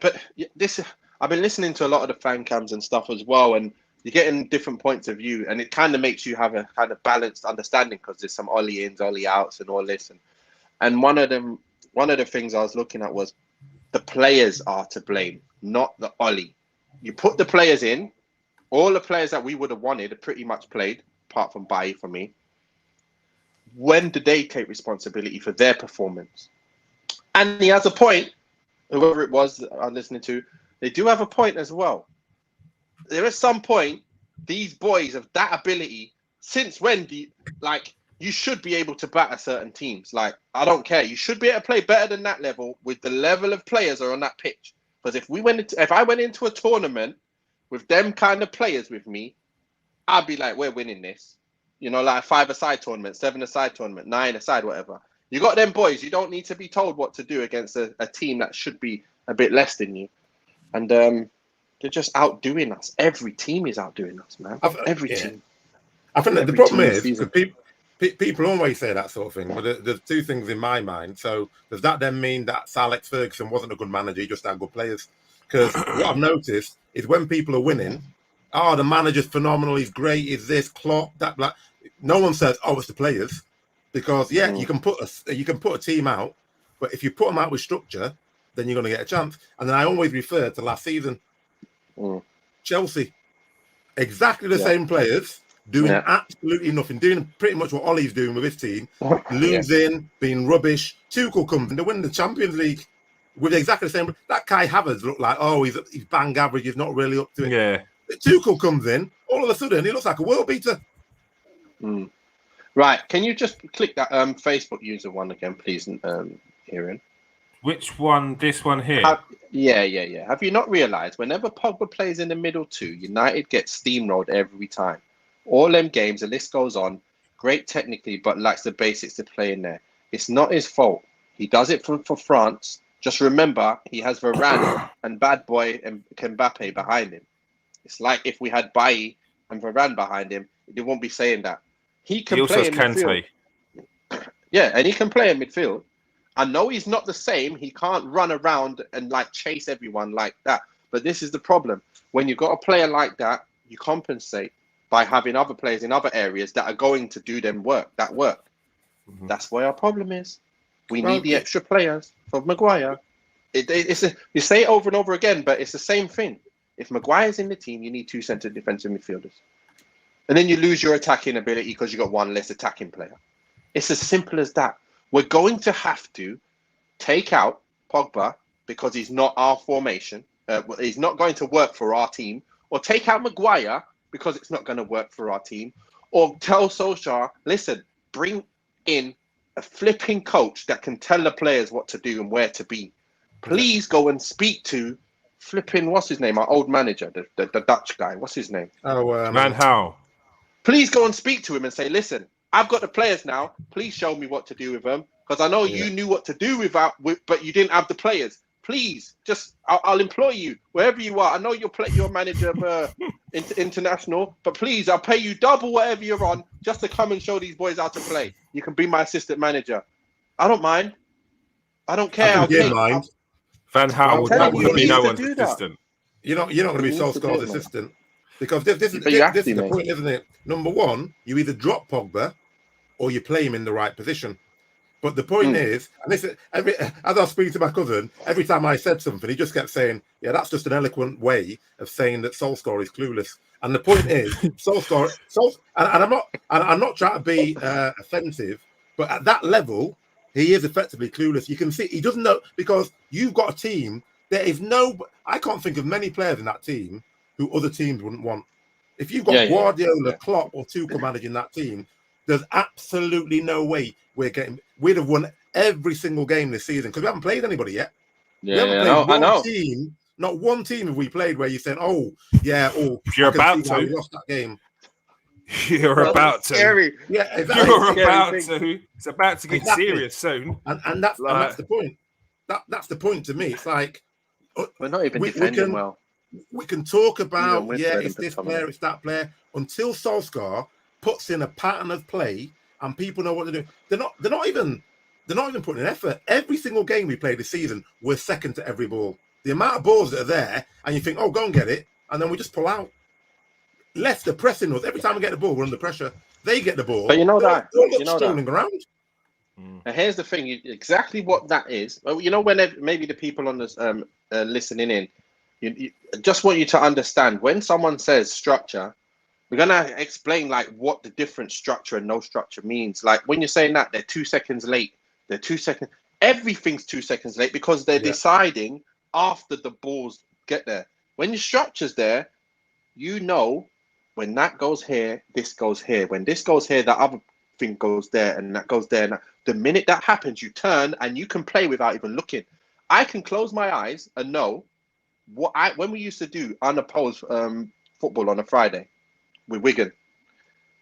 D: but this. I've been listening to a lot of the fan cams and stuff as well, and you're getting different points of view, and it kind of makes you have a kind of balanced understanding because there's some Ollie ins, Ollie outs, and all this. And one of the things I was looking at was the players are to blame, not the Ollie. You put the players in, all the players that we would have wanted are pretty much played, apart from Bailly for me. When do they take responsibility for their performance? And he has a point, whoever it was that I'm listening to, they do have a point as well. There is some point, these boys of that ability, since when do you should be able to batter certain teams. Like, I don't care. You should be able to play better than that level with the level of players are on that pitch. Because if I went into a tournament with them kind of players with me, I'd be like, we're winning this. You know, like a 5-a-side tournament, 7-a-side tournament, 9-a-side, whatever. You got them boys. You don't need to be told what to do against a team that should be a bit less than you. And they're just outdoing us. Every team is outdoing us, man. Every team.
C: I think that the problem is people always say that sort of thing. But there's 2 things in my mind. So does that then mean that Sir Alex Ferguson wasn't a good manager? He just had good players? Because what I've noticed is when people are winning, the manager's phenomenal. He's great. Is this Klopp? That black. No one says, it's the players, because you can put a team out, but if you put them out with structure, then you're going to get a chance. And then I always refer to last season. Chelsea, exactly the same players doing absolutely nothing, doing pretty much what Ollie's doing with his team, losing, being rubbish. Tuchel comes and they win the Champions League with exactly the same. That Kai Havertz looked like, he's bang average, he's not really up to it.
A: Yeah.
C: Tuchel comes in, all of a sudden he looks like a world beater.
D: Right, can you just click that Facebook user one again, please, Kieran?
A: Which one? This one here?
D: Yeah. Have you not realised whenever Pogba plays in the middle too, United gets steamrolled every time. All them games, the list goes on. Great technically, but lacks the basics to play in there. It's not his fault. He does it for France. Just remember, he has Varane and bad boy and Mbappe behind him. It's like if we had Bailly and Varane behind him, they won't be saying that. He can play in midfield. Yeah, and he can play in midfield. I know he's not the same. He can't run around and chase everyone like that. But this is the problem. When you've got a player like that, you compensate by having other players in other areas that are going to do that work. That's where our problem is. We need the extra players for Maguire. You say it over and over again, but it's the same thing. If Maguire's in the team, you need 2 centre defensive midfielders. And then you lose your attacking ability because you got 1 less attacking player. It's as simple as that. We're going to have to take out Pogba because he's not our formation. He's not going to work for our team. Or take out Maguire because it's not going to work for our team. Or tell Solskjaer, listen, bring in a flipping coach that can tell the players what to do and where to be. Please go and speak to flipping, what's his name? Our old manager, the Dutch guy. What's his name?
A: Van Gaal.
D: Please go and speak to him and say, listen, I've got the players now. Please show me what to do with them. Because I know you knew what to do but you didn't have the players. Please, I'll employ you wherever you are. I know you're manager of international, but please, I'll pay you double whatever you're on just to come and show these boys how to play. You can be my assistant manager. I don't mind. I don't care.
A: Van Gaal would be no one's assistant.
C: You're not going to be Solskjaer's assistant. Because this is the point, isn't it? Number one, you either drop Pogba or you play him in the right position. But the point is, and this is, as I was speaking to my cousin, every time I said something, he just kept saying, "Yeah, that's just an eloquent way of saying that Solskjaer is clueless." And the point is, Solskjaer, and I'm not trying to be offensive, but at that level, he is effectively clueless. You can see he doesn't know, because you've got a team. There is I can't think of many players in that team who other teams wouldn't want. If you've got Guardiola, Klopp, or Tuchel managing that team, there's absolutely no way we'd have won every single game this season, because we haven't played anybody yet. We haven't played one team. Not one team have we played where you said, you're
A: about to.
C: We lost that game.
A: You're about to.
D: Scary.
C: Yeah, exactly.
A: You're about to. It's about to get serious soon.
C: And that's the point. That's the point to me. It's like
D: we're not even defending well.
C: We can talk about it's this player, it's that player, until Solskjaer puts in a pattern of play and people know what to do. They're not even putting in effort. Every single game we played this season, we're second to every ball. The amount of balls that are there, and you think, go and get it, and then we just pull out. Leicester pressing us. Every time we get the ball, we're under pressure. They get the ball.
D: But
C: they're strolling around.
D: And here's the thing, exactly what that is. When maybe the people on this listening in, you just want you to understand, when someone says structure, we're going to explain like what the different structure and no structure means. Like when you're saying that they're 2 seconds late, everything's 2 seconds late, because they're deciding after the balls get there. When your structure's there, when that goes here, this goes here. When this goes here, that other thing goes there, and that goes there. And the minute that happens, you turn and you can play without even looking. I can close my eyes and know when we used to do unopposed football on a Friday with Wigan,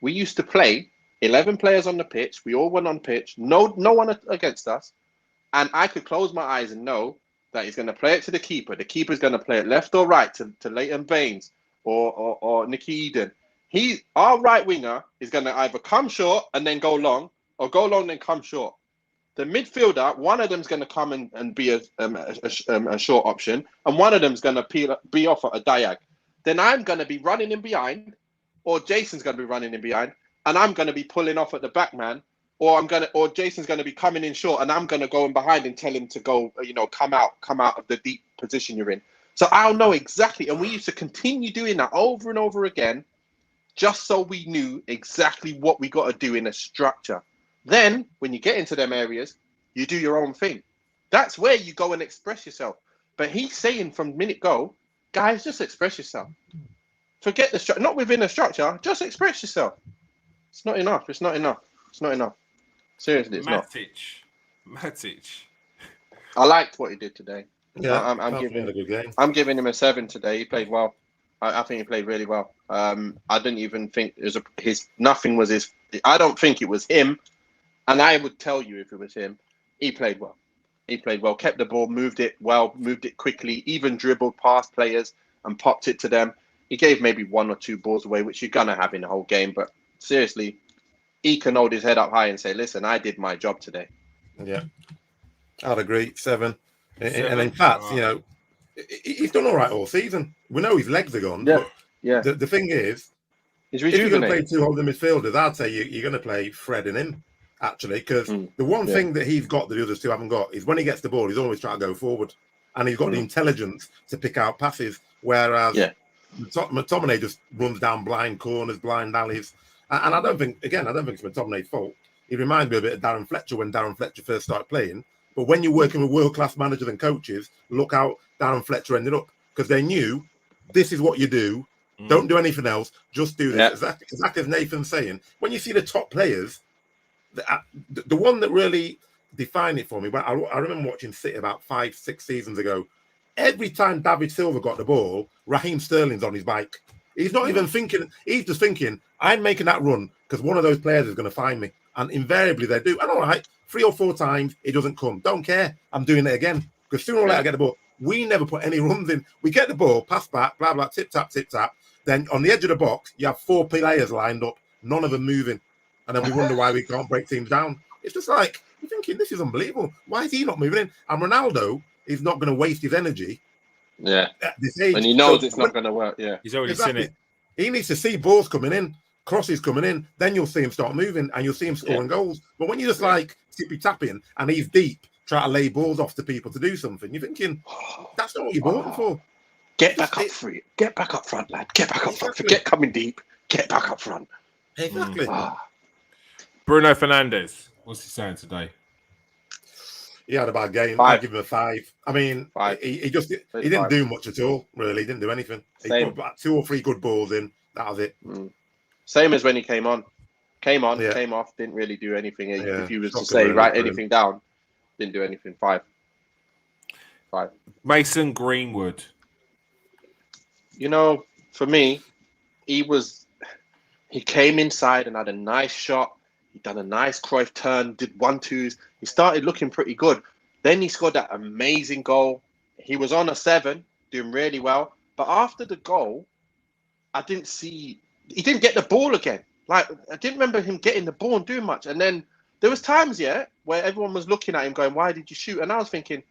D: we used to play 11 players on the pitch. We all went on pitch, no one against us, and I could close my eyes and know that he's going to play it to the keeper. The keeper's going to play it left or right to Leighton Baines or Nicky Eden. Our right winger is going to either come short and then go long, or go long then come short. The midfielder, one of them's going to come and be a short option, and one of them's going to be off at a diag. Then I'm going to be running in behind, or Jason's going to be running in behind, and I'm going to be pulling off at the back man, or Jason's going to be coming in short, and I'm going to go in behind and tell him to go, come out of the deep position you're in. So I'll know exactly, and we used to continue doing that over and over again, just so we knew exactly what we got to do in a structure. Then, when you get into them areas, you do your own thing. That's where you go and express yourself. But he's saying from minute go, guys, just express yourself. Forget the structure. Not within a structure, just express yourself. It's not enough. It's not enough. It's not enough. Seriously, it's
A: Matic.
D: I liked what he did today.
C: Yeah,
D: I'm giving him a 7 today. He played well. I think he played really well. I didn't even think it was nothing was his. I don't think it was him. And I would tell you if it was him. He played well. Kept the ball, moved it well, moved it quickly, even dribbled past players and popped it to them. He gave maybe 1 or 2 balls away, which you're going to have in the whole game. But seriously, he can hold his head up high and say, listen, I did my job today.
C: Yeah, I'd agree. 7. And in fact, he's done all right all season. We know his legs are gone.
D: Yeah.
C: But the thing is,
D: if
C: you're going to play 2 holding midfielders, I'd say you're going to play Fred and him, actually, because the one thing that he's got that the others 2 haven't got is when he gets the ball, he's always trying to go forward, and he's got the intelligence to pick out passes, whereas McTominay just runs down blind corners, blind alleys. And I don't think it's McTominay's fault. He reminds me a bit of Darren Fletcher when Darren Fletcher first started playing. But when you're working with world-class managers and coaches, look how Darren Fletcher ended up, because they knew this is what you do. Don't do anything else. Just do this. Exactly as Nathan's saying. When you see the top players, the one that really defined it for me, I remember watching City about 5-6 seasons ago. Every time David Silva got the ball, Raheem Sterling's on his bike. He's not even thinking. He's just thinking, I'm making that run because one of those players is going to find me. And invariably they do. And all right, 3 or 4 times, it doesn't come. Don't care. I'm doing it again. Because sooner or later I get the ball. We never put any runs in. We get the ball, pass back, blah, blah, tip, tap, tip, tap. Then on the edge of the box, you have 4 players lined up, none of them moving. And then we wonder why we can't break teams down. It's just like, you're thinking, this is unbelievable. Why is he not moving in? And Ronaldo is not going to waste his energy.
D: Yeah.
C: At this age.
D: And he knows it's not going to work. Yeah.
A: He's already seen it.
C: He needs to see balls coming in. crosses coming in, then you'll see him start moving and you'll see him scoring goals. But when you're just like tippy tapping and he's deep, trying to lay balls off to people to do something, you're thinking that's not what you bought him for.
D: Get back up front. Get back up front, lad. Get back up front. Forget coming deep. Get back up front.
C: Exactly.
A: Bruno Fernandes, what's he saying today?
C: He had a bad game.
D: 5.
C: I'd give him a 5. I mean,
D: 5.
C: he didn't do much at all, really. He didn't do anything. He put about 2 or 3 good balls in. That was it.
D: Same as when he came on. Came off, didn't really do anything. If you was to say, write anything down, didn't do anything. 5.
A: Mason Greenwood.
D: You know, for me, he came inside and had a nice shot. He done a nice Cruyff turn, did 1-2s. He started looking pretty good. Then he scored that amazing goal. He was on a 7, doing really well. But after the goal, I didn't see... He didn't get the ball again. Like, I didn't remember him getting the ball and doing much. And then there was times, where everyone was looking at him going, why did you shoot? And I was thinking,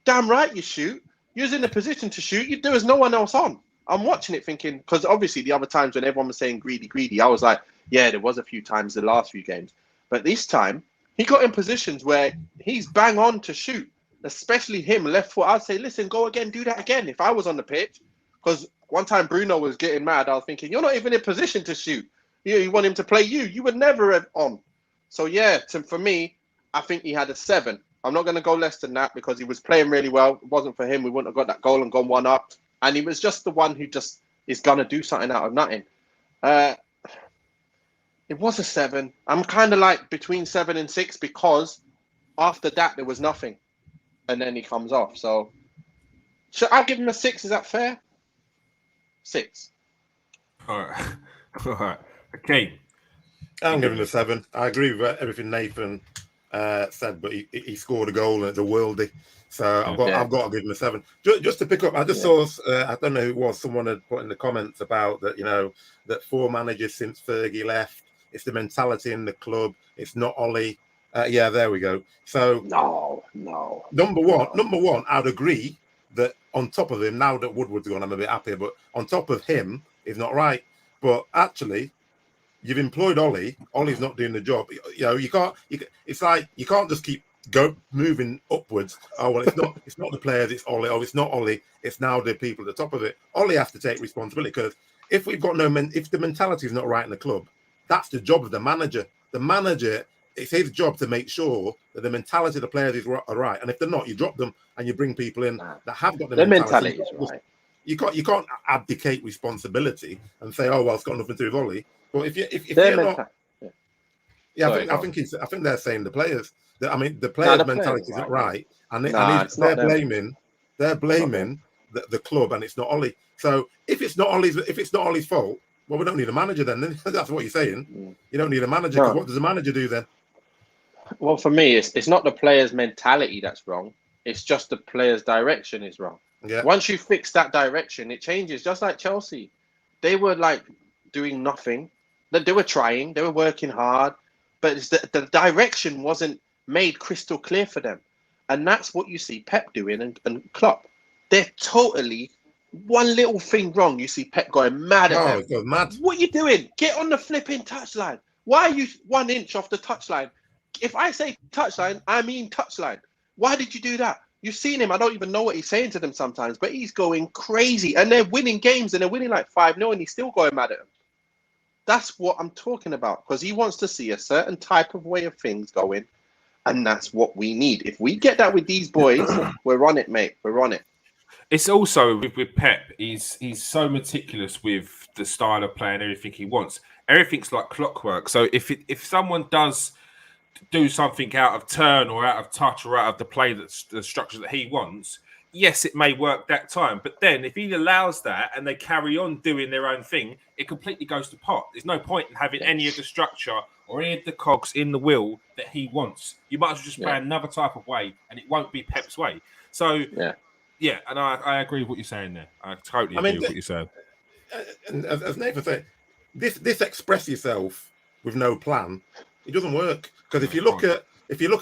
D: damn right you shoot. You was in a position to shoot. There was no one else on. I'm watching it thinking, because obviously the other times when everyone was saying greedy, I was like, yeah, there was a few times the last few games. But this time, he got in positions where he's bang on to shoot, especially him, left foot. I'd say, listen, go again, do that again. If I was on the pitch, because one time Bruno was getting mad, I was thinking, you're not even in position to shoot. You want him to play you. You would never have on. So, for me, I think he had a 7. I'm not going to go less than that because he was playing really well. It wasn't for him. We wouldn't have got that goal and gone 1 up. And he was just the one who just is going to do something out of nothing. It was a 7. I'm kind of like between 7 and 6 because after that, there was nothing. And then he comes off. So, should I give him a 6? Is that fair? 6.
A: All right. Okay.
C: I'm giving him a 7. I agree with everything Nathan said, but he scored a goal at the worldie. So I've got to give him a 7. Just to pick up, I just saw, I don't know who it was, someone had put in the comments about that, that 4 managers since Fergie left. It's the mentality in the club. It's not Ollie. There we go. So
D: no.
C: Number one, I'd agree that on top of him, now that Woodward's gone, I'm a bit happier, but on top of him is not right. But actually, you've employed Ollie. Ollie's not doing the job. It's like you can't just keep moving upwards. Oh well, it's not the players, it's Ollie. Oh, it's not Ollie, it's now the people at the top of it. Ollie has to take responsibility because if we've got if the mentality is not right in the club, that's the job of the manager. The manager, it's his job to make sure that the mentality of the players are right. And if they're not, you drop them and you bring people in that have got the mentality.
D: Is right.
C: You can't abdicate responsibility and say, oh well, it's got nothing to do with Ollie. But if they're not, I think they're saying the players. The players' mentality is not right, and they're blaming the club, and it's not Ollie. So if it's not Ollie's fault, well, we don't need a manager then. That's what you're saying. You don't need a manager because what does a manager do then?
D: Well, for me, it's not the players' mentality that's wrong. It's just the players' direction is wrong. Yeah. Once you fix that direction, it changes. Just like Chelsea, they were like doing nothing. They were trying. They were working hard, but the direction wasn't made crystal clear for them. And that's what you see Pep doing and Klopp. They're totally one little thing wrong. You see Pep going mad at them.
C: Mad.
D: What are you doing? Get on the flipping touchline. Why are you 1 inch off the touchline? If I say touchline, I mean touchline. Why did you do that? You've seen him. I don't even know what he's saying to them sometimes, but he's going crazy. And they're winning games and they're winning like 5-0 and he's still going mad at them. That's what I'm talking about because he wants to see a certain type of way of things going. And that's what we need. If we get that with these boys, we're on it, mate. We're on it.
A: It's also with Pep. He's so meticulous with the style of play and everything he wants. Everything's like clockwork. So if someone does do something out of turn or out of touch or out of the play that's the structure that he wants, yes, it may work that time. But then if he allows that and they carry on doing their own thing, it completely goes to pot. There's no point in having any of the structure or any of the cogs in the wheel that he wants. You might as well just play another type of way and it won't be Pep's way. So, and I agree with what you're saying there. I totally agree with what you're saying.
C: And as Nathan said, this express yourself with no plan, it doesn't work. Because if you look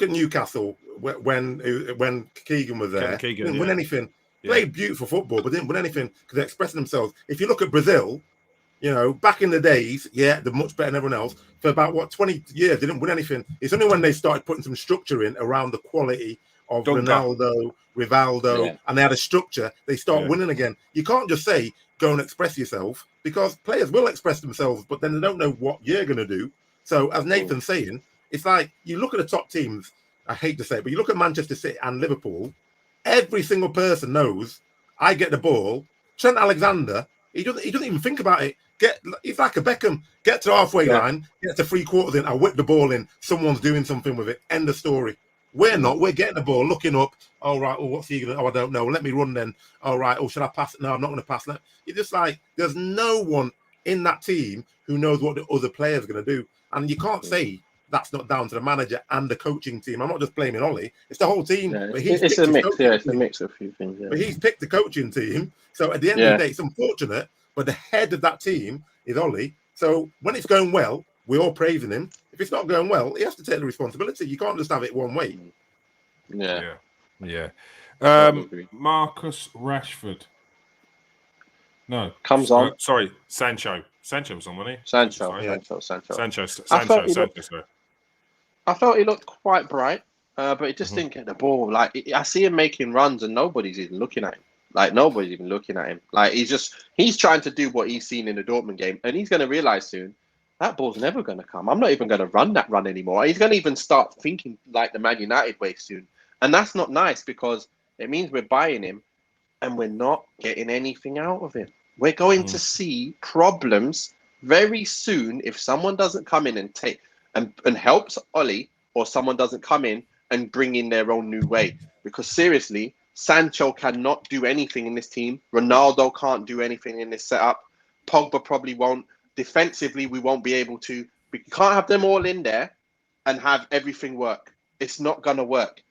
C: at Newcastle when Keegan was there, didn't win anything. Played beautiful football, but didn't win anything because they're expressing themselves. If you look at Brazil, You know, back in the days, they're much better than everyone else. For about 20 years, they didn't win anything. It's only when they started putting some structure in around the quality of Ronaldo, Rivaldo, and they had a structure, they start winning again. You can't just say, go and express yourself, because players will express themselves, but then they don't know what you're going to do. So as Nathan's saying, it's like you look at the top teams, I hate to say it, but you look at Manchester City and Liverpool, every single person knows, I get the ball. Trent Alexander, he doesn't even think about it. He's like a Beckham. Get to the halfway line, get to 3/4 in, I whip the ball in, someone's doing something with it. End of story. We're not. We're getting the ball, looking up. All right, well, what's he going to... Oh, I don't know. Let me run then. All right, oh, should I pass? No, I'm not going to pass. It's just like there's no one in that team who knows what the other player's going to do. And you can't say that's not down to the manager and the coaching team. I'm not just blaming Ollie. It's the whole team.
D: Yeah, it's a mix. Yeah, it's a mix of a few things. Yeah.
C: But he's picked the coaching team. So at the end of the day, it's unfortunate, but the head of that team is Ollie. So when it's going well, we're all praising him. If it's not going well, he has to take the responsibility. You can't just have it one way.
A: Yeah. Marcus Rashford. No.
D: Comes on.
A: Sorry, Sancho. Sancho was on, wasn't he?
D: Sancho.
A: Sorry.
D: I thought he looked quite bright, but he just didn't get the ball. Like, I see him making runs and nobody's even looking at him. Like, he's trying to do what he's seen in the Dortmund game, and he's going to realize soon that ball's never going to come. I'm not even going to run that run anymore. He's going to even start thinking like the Man United way soon. And that's not nice, because it means we're buying him and we're not getting anything out of him. We're going to see problems very soon if someone doesn't come in and take and helps Ollie, or someone doesn't come in and bring in their own new way. Because seriously, Sancho cannot do anything in this team. Ronaldo can't do anything in this setup. Pogba probably won't. Defensively, we won't be able to. We can't have them all in there and have everything work. It's not going to work.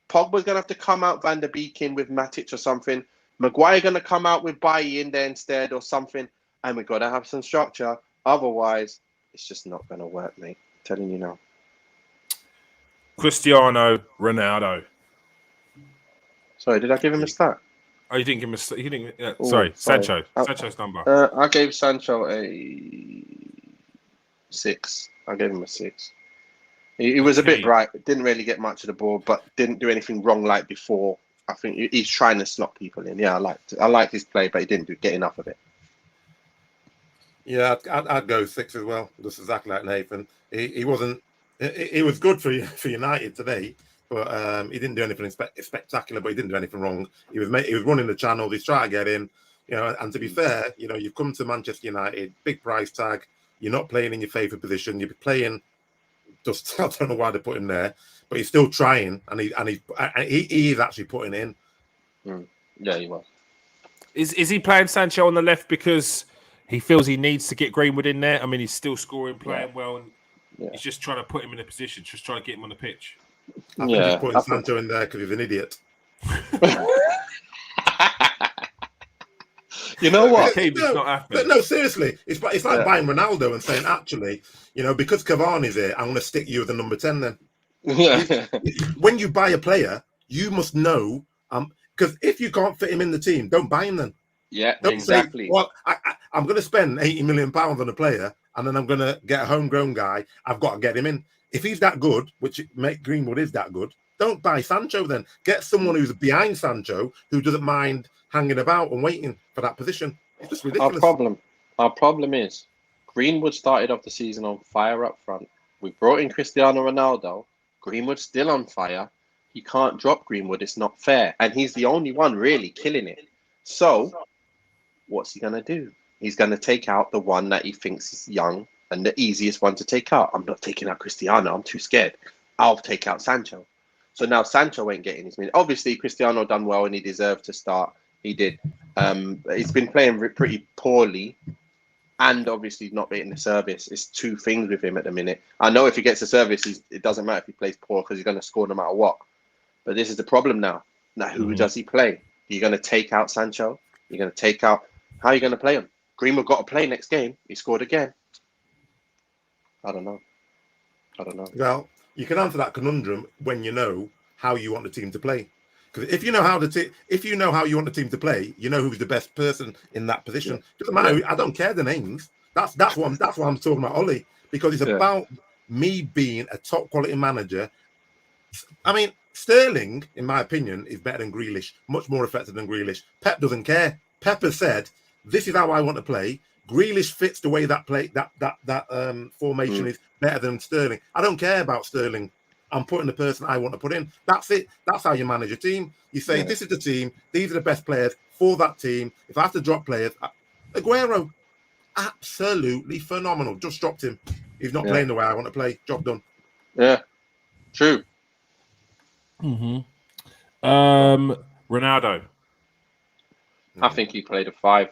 D: Pogba's going to have to come out Van der Beek in with Matic or something. Maguire going to come out with Bailly in there instead or something. And we've got to have some structure. Otherwise, it's just not going to work, mate. I'm telling you now.
A: Cristiano Ronaldo.
D: Sorry, did I give him a stat?
A: Oh, you didn't give him a... You didn't, sorry, Sancho. Sancho's number.
D: I gave Sancho a 6. I gave him a 6. He was a bit bright. Didn't really get much of the ball, but didn't do anything wrong like before. I think he's trying to slot people in. Yeah, I liked his play, but he didn't get enough of it.
C: Yeah, I'd go 6 as well. Just exactly like Nathan. He wasn't... He was good for United today, but he didn't do anything spectacular. But he didn't do anything wrong. He was running the channels. He's trying to get in. You know, and to be fair, you know, you've come to Manchester United, big price tag. You're not playing in your favourite position. You're playing. Just I don't know why they put him there, but he's still trying, and he is actually putting in.
D: Yeah, he was.
A: Is he playing Sancho on the left because he feels he needs to get Greenwood in there? I mean, he's still scoring, playing well, and he's just trying to put him in a position, just trying to get him on the pitch.
C: I think he's putting Sancho in there because he's an idiot.
D: You know what?
C: No, seriously, it's like buying Ronaldo and saying, actually, you know, because Cavani's here, I'm going to stick you as the number 10 then.
D: Yeah.
C: When you buy a player, you must know, because if you can't fit him in the team, don't buy him then.
D: Yeah,
C: don't
D: exactly.
C: Say, well, I'm going to spend £80 million on a player, and then I'm going to get a homegrown guy. I've got to get him in. If he's that good, which Greenwood is that good, don't buy Sancho then. Get someone who's behind Sancho, who doesn't mind hanging about and waiting for that position. It's just ridiculous.
D: Our problem is Greenwood started off the season on fire up front. We brought in Cristiano Ronaldo. Greenwood's still on fire. He can't drop Greenwood. It's not fair. And he's the only one really killing it. So what's he going to do? He's going to take out the one that he thinks is young and the easiest one to take out. I'm not taking out Cristiano. I'm too scared. I'll take out Sancho. So now Sancho ain't getting his minute. Obviously, Cristiano done well and he deserved to start. He did. He's been playing pretty poorly, and obviously not getting the service. It's two things with him at the minute. I know if he gets the service, it doesn't matter if he plays poor because he's going to score no matter what. But this is the problem now. Now, who does he play? You're going to take out Sancho? You're going to take out... How are you going to play him? Greenwood got to play next game. He scored again. I don't know.
C: Well, you can answer that conundrum when you know how you want the team to play. Because if you know how you want the team to play, you know who's the best person in that position. Doesn't matter. I don't care the names. That's what I'm talking about, Ollie, because it's about me being a top quality manager. I mean, Sterling, in my opinion, is better than Grealish, much more effective than Grealish. Pep doesn't care. Pep has said, "This is how I want to play." Grealish fits the way that formation is better than Sterling. I don't care about Sterling. I'm putting the person I want to put in. That's it. That's how you manage a team. You say, "This is the team. These are the best players for that team." If I have to drop players, Aguero, absolutely phenomenal. Just dropped him. He's not playing the way I want to play. Job done.
D: Yeah, true.
A: Ronaldo.
D: I think he played a 5.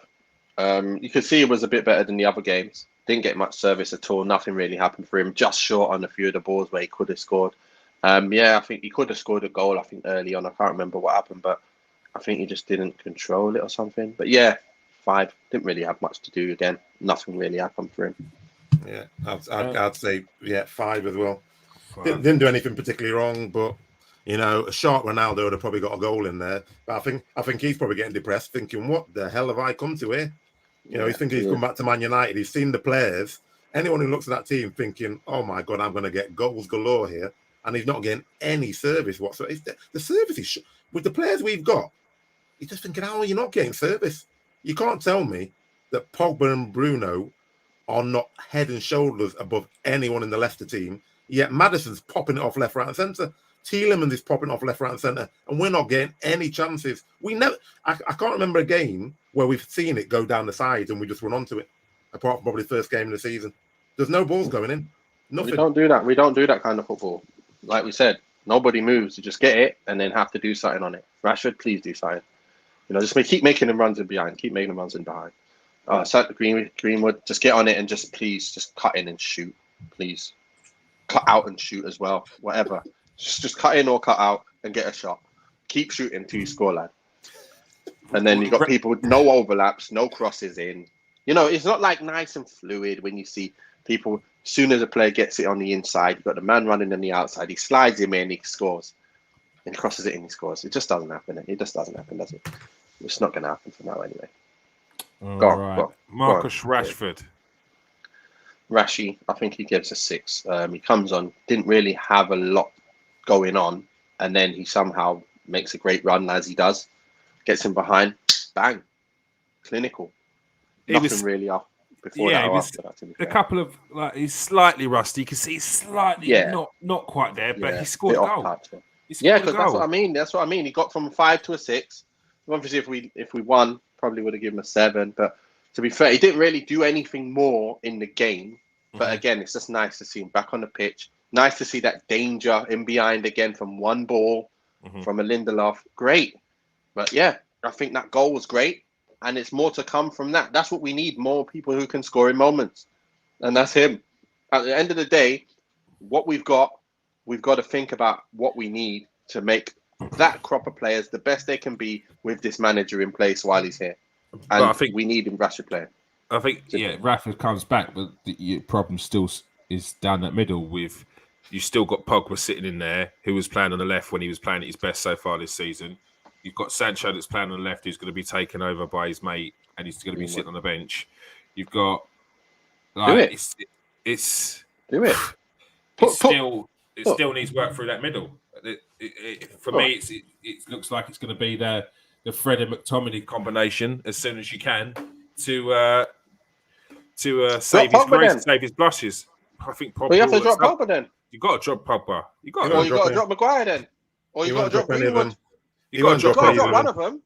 D: You could see it was a bit better than the other games. Didn't get much service at all. Nothing really happened for him. Just short on a few of the balls where he could have scored. I think he could have scored a goal, I think, early on. I can't remember what happened, but I think he just didn't control it or something. But yeah, 5. Didn't really have much to do again. Nothing really happened for him.
C: Yeah, I'd say 5 as well. Didn't do anything particularly wrong, but a short Ronaldo would have probably got a goal in there. But I think he's probably getting depressed, thinking, "What the hell have I come to here?" He's thinking he's come back to Man United. He's seen the players. Anyone who looks at that team thinking, "Oh my God, I'm going to get goals galore here," and he's not getting any service whatsoever. The service is with the players we've got. He's just thinking, "How are you not getting service?" You can't tell me that Pogba and Bruno are not head and shoulders above anyone in the Leicester team. Yet Maddison's popping it off left, right, and centre. Tielemans is popping off left, right, and centre, and we're not getting any chances. We never. I can't remember a game where we've seen it go down the sides and we just run onto it. Apart from probably the first game of the season, there's no balls going in. Nothing.
D: We don't do that. We don't do that kind of football. Like we said, nobody moves. You just get it and then have to do something on it. Rashford, please do something. Just keep making them runs in behind. Keep making them runs in behind. Greenwood, just get on it and just please, just cut in and shoot. Please, cut out and shoot as well. Whatever. Just cut in or cut out and get a shot. Keep shooting till you score, lad. And then you've got people with no overlaps, no crosses in. It's not like nice and fluid when you see people, as soon as a player gets it on the inside, you've got the man running on the outside, he slides him in, he scores. And he crosses it in, he scores. It just doesn't happen. It just doesn't happen, does it? It's not going to happen for now anyway. Go on.
A: Marcus Rashford.
D: Rashy, I think he gives a 6. He comes on, didn't really have a lot going on, and then he somehow makes a great run as he does, gets him behind, bang, clinical. Nothing really off before that or after that.
A: A couple of he's slightly rusty. You can see he's slightly not quite there, but he scored a goal.
D: Because that's what I mean. That's what I mean. He got from a 5 to a 6. Obviously, if we won, probably would have given him a 7. But to be fair, he didn't really do anything more in the game. But again, it's just nice to see him back on the pitch. Nice to see that danger in behind again from one ball, from a Lindelof. Great. But yeah, I think that goal was great. And it's more to come from that. That's what we need, more people who can score in moments. And that's him. At the end of the day, what we've got to think about what we need to make that crop of players the best they can be with this manager in place while he's here. And I think we need him Rashford playing.
A: I think, Rashford comes back, but the problem still is down that middle with... You still got Pogba sitting in there, who was playing on the left when he was playing at his best so far this season. You've got Sancho that's playing on the left, who's going to be taken over by his mate, and he's going to be sitting on the bench. You've got it still needs work through that middle. For me, it looks like it's going to be the Fred and McTominay combination as soon as you can to save his grace, save his blushes. I think Pogba.
D: Well, you have to drop Pogba then.
A: You got to drop Pogba. You got
D: to drop Maguire then, or you got to drop Greenwood.
C: You got to
D: drop one of them.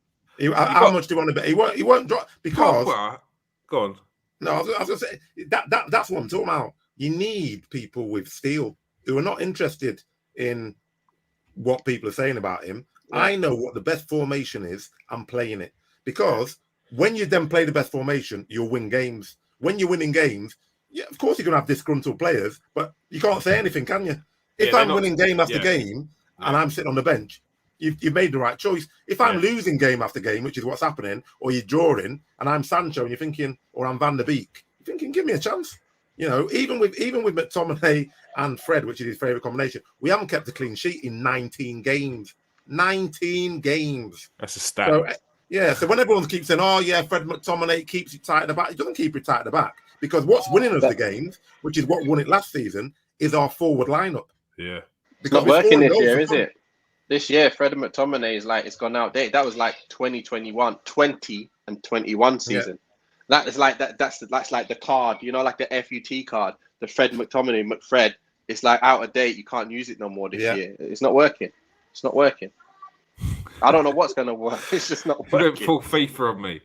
C: How much do you want to bet? He won't drop because.
A: Pogba, go on.
C: No, I was going to say that's what I'm talking about. You need people with steel who are not interested in what people are saying about him. Yeah. I know what the best formation is. I'm playing it because when you then play the best formation, you'll win games. When you're winning games, of course you're going to have disgruntled players, but you can't say anything, can you? If I'm winning game after game and I'm sitting on the bench, you've made the right choice. If I'm losing game after game, which is what's happening, or you're drawing, and I'm Sancho and you're thinking, or I'm Van der Beek, you're thinking, give me a chance. Even with McTominay and Fred, which is his favourite combination, we haven't kept a clean sheet in 19 games. 19 games.
A: That's a stat.
C: So when everyone keeps saying, Fred McTominay keeps it tight at the back, he doesn't keep it tight at the back. because what's winning us the games, which is what won it last season, is our forward lineup.
A: Yeah,
D: it's not working this year, is it? This year, Fred McTominay is like, it's gone outdated. That was like 20 and 21 season. Yeah. That is like that's like the card, like the FUT card, the Fred McTominay McFred. It's like out of date. You can't use it no more this year. It's not working. It's not working. I don't know what's going to work. It's just not working.
A: Don't full FIFA on me.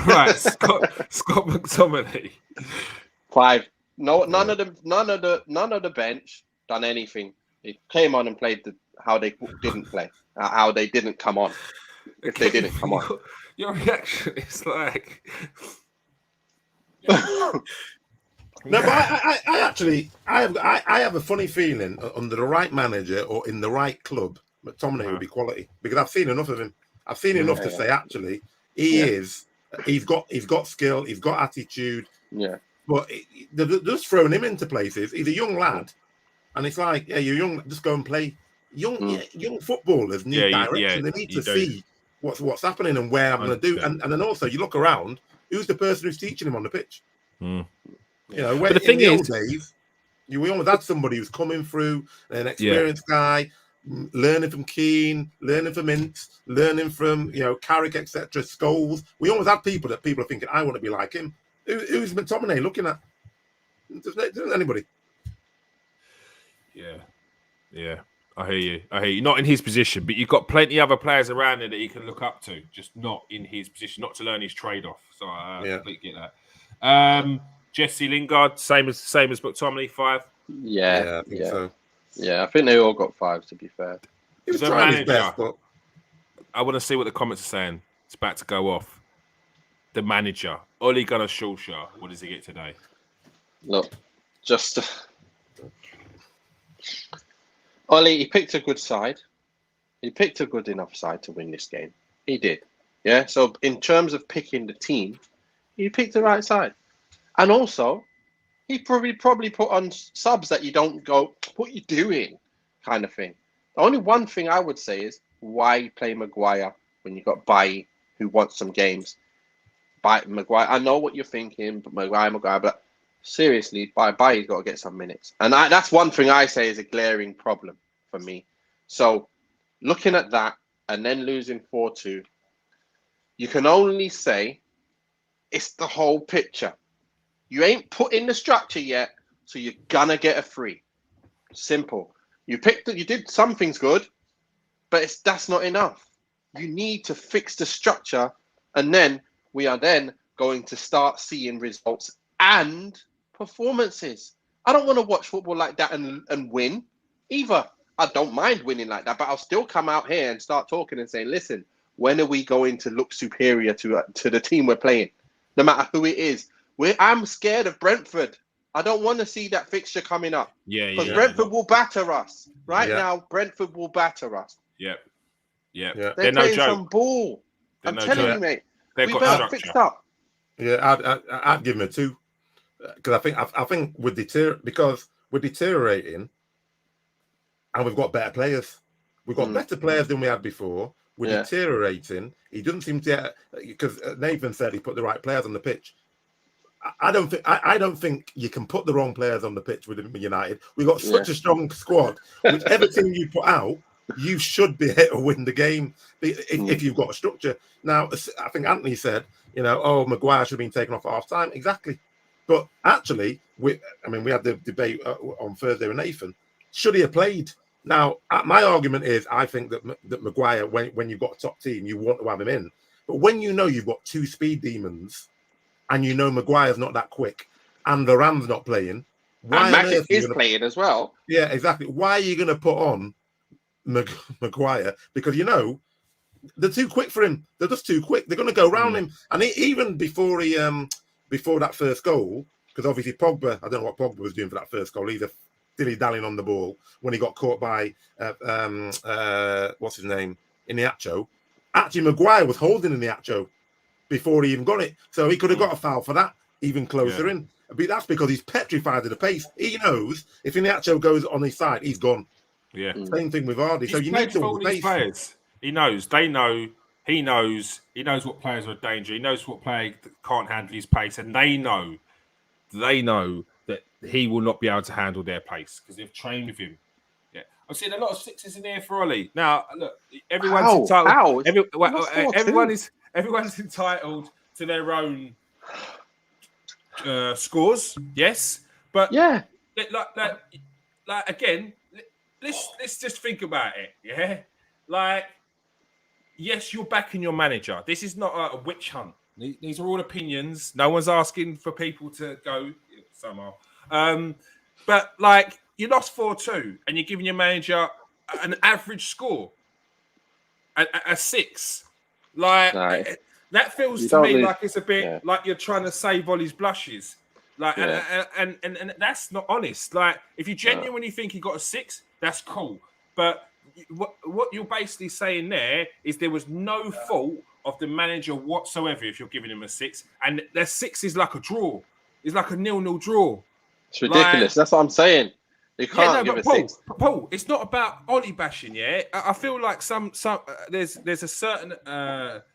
A: Right, Scott McTominay.
D: 5. No, none of the bench done anything. He came on and played how they didn't play, how they didn't come on. If they didn't come on.
A: Your reaction is like.
C: No, but I have a funny feeling under the right manager or in the right club, McTominay would be quality, because I've seen enough of him. I've seen enough to say actually he's got skill, he's got attitude.
D: Yeah,
C: but they're just throwing him into places. He's a young lad, and it's like, yeah, you're young, just go and play. Young footballers need direction. They need to see what's happening and where I'm going to do. And then also you look around, who's the person who's teaching him on the pitch? When, the thing in the old days, we always had somebody who's coming through, an experienced guy, learning from Keane, learning from Ince, learning from Carrick, etc. Scholes. We always had people are thinking, I want to be like him. Who's McTominay looking at? Doesn't anybody?
A: Yeah. I hear you. Not in his position, but you've got plenty other players around there that he can look up to, just not in his position, not to learn his trade off. So I completely get that. Jesse Lingard, same as McTominay, 5.
D: Yeah,
C: I think so.
D: Yeah, I think they all got 5. To be fair,
C: he was trying his best, but
A: I want to see what the comments are saying. It's about to go off. The manager, Ole Gunnar Solskjaer. What does he get today?
D: Look, just Ole. He picked a good side. He picked a good enough side to win this game. He did. Yeah. So in terms of picking the team, he picked the right side. And also, he probably put on subs that you don't go, what are you doing? Kind of thing. The only one thing I would say is, why play Maguire when you got Bailly, who wants some games? Maguire, I know what you're thinking, but Maguire, but seriously, Bailly's got to get some minutes. And that's one thing I say is a glaring problem for me. So, looking at that, and then losing 4-2, you can only say it's the whole picture. You ain't put in the structure yet, so you're gonna get a free. Simple. You did some things good, but that's not enough. You need to fix the structure, and then we are then going to start seeing results and performances. I don't want to watch football like that and win either. I don't mind winning like that, but I'll still come out here and start talking and saying, listen, when are we going to look superior to the team we're playing? No matter who it is. I'm scared of Brentford. I don't want to see that fixture coming up. Because Brentford will batter us. Now, Brentford will batter us.
A: Yeah.
D: They're playing some ball. I'm telling you, mate.
A: They've got
D: better fixed up.
C: Yeah, I'd give them a 2. Because I think because we're deteriorating and we've got better players. We've got better players than we had before. We're deteriorating. He doesn't seem to, because Nathan said he put the right players on the pitch. I don't think you can put the wrong players on the pitch with United. We've got such a strong squad. Whichever team you put out, you should be able to win the game if you've got a structure. Now, I think Anthony said, Maguire should have been taken off at half time. Exactly. But actually, we had the debate on Thursday with Nathan. Should he have played? Now, my argument is I think that Maguire, when you've got a top team, you want to have him in. But when you know you've got 2 speed demons, and you know Maguire's not that quick, and Varane's not playing.
D: And Matic is playing as well.
C: Yeah, exactly. Why are you going to put on Maguire? Because they're too quick for him. They're just too quick. They're going to go round him. And even before that first goal, because obviously Pogba, I don't know what Pogba was doing for that first goal. He's a dilly-dallying on the ball when he got caught by what's his name, Iniacho. Actually, Maguire was holding Iniacho before he even got it. So he could have got a foul for that, even closer in. But that's because he's petrified of the pace. He knows if Iniacho goes on his side, he's gone.
A: Yeah.
C: Same thing with Vardy. So you need to
A: all these players. He knows. They know. He knows. He knows what players are a danger. He knows what player can't handle his pace, and they know they know that he will not be able to handle their pace because they've trained with him. Yeah, I've seen a lot of sixes in here for Ollie. Now, look, everyone's entitled. Everyone's entitled to their own scores. Yes, but
D: yeah,
A: like again, let's just think about it. Yeah, like yes, you're backing your manager. This is not a witch hunt. These are all opinions. No one's asking for people to go somehow. But like you lost 4-2 and you're giving your manager an average score, a 6. Like that feels to me like it's a bit like you're trying to save Ollie's blushes. Like and that's not honest. Like if you genuinely think he got a 6, that's cool. But what you're basically saying there is there was no fault of the manager whatsoever if you're giving him a 6, and their 6 is like a draw. It's like a 0-0 draw.
D: It's ridiculous. That's what I'm saying. You can't give a 6.
A: Paul, it's not about Ollie bashing. Yeah, I feel like some there's a certain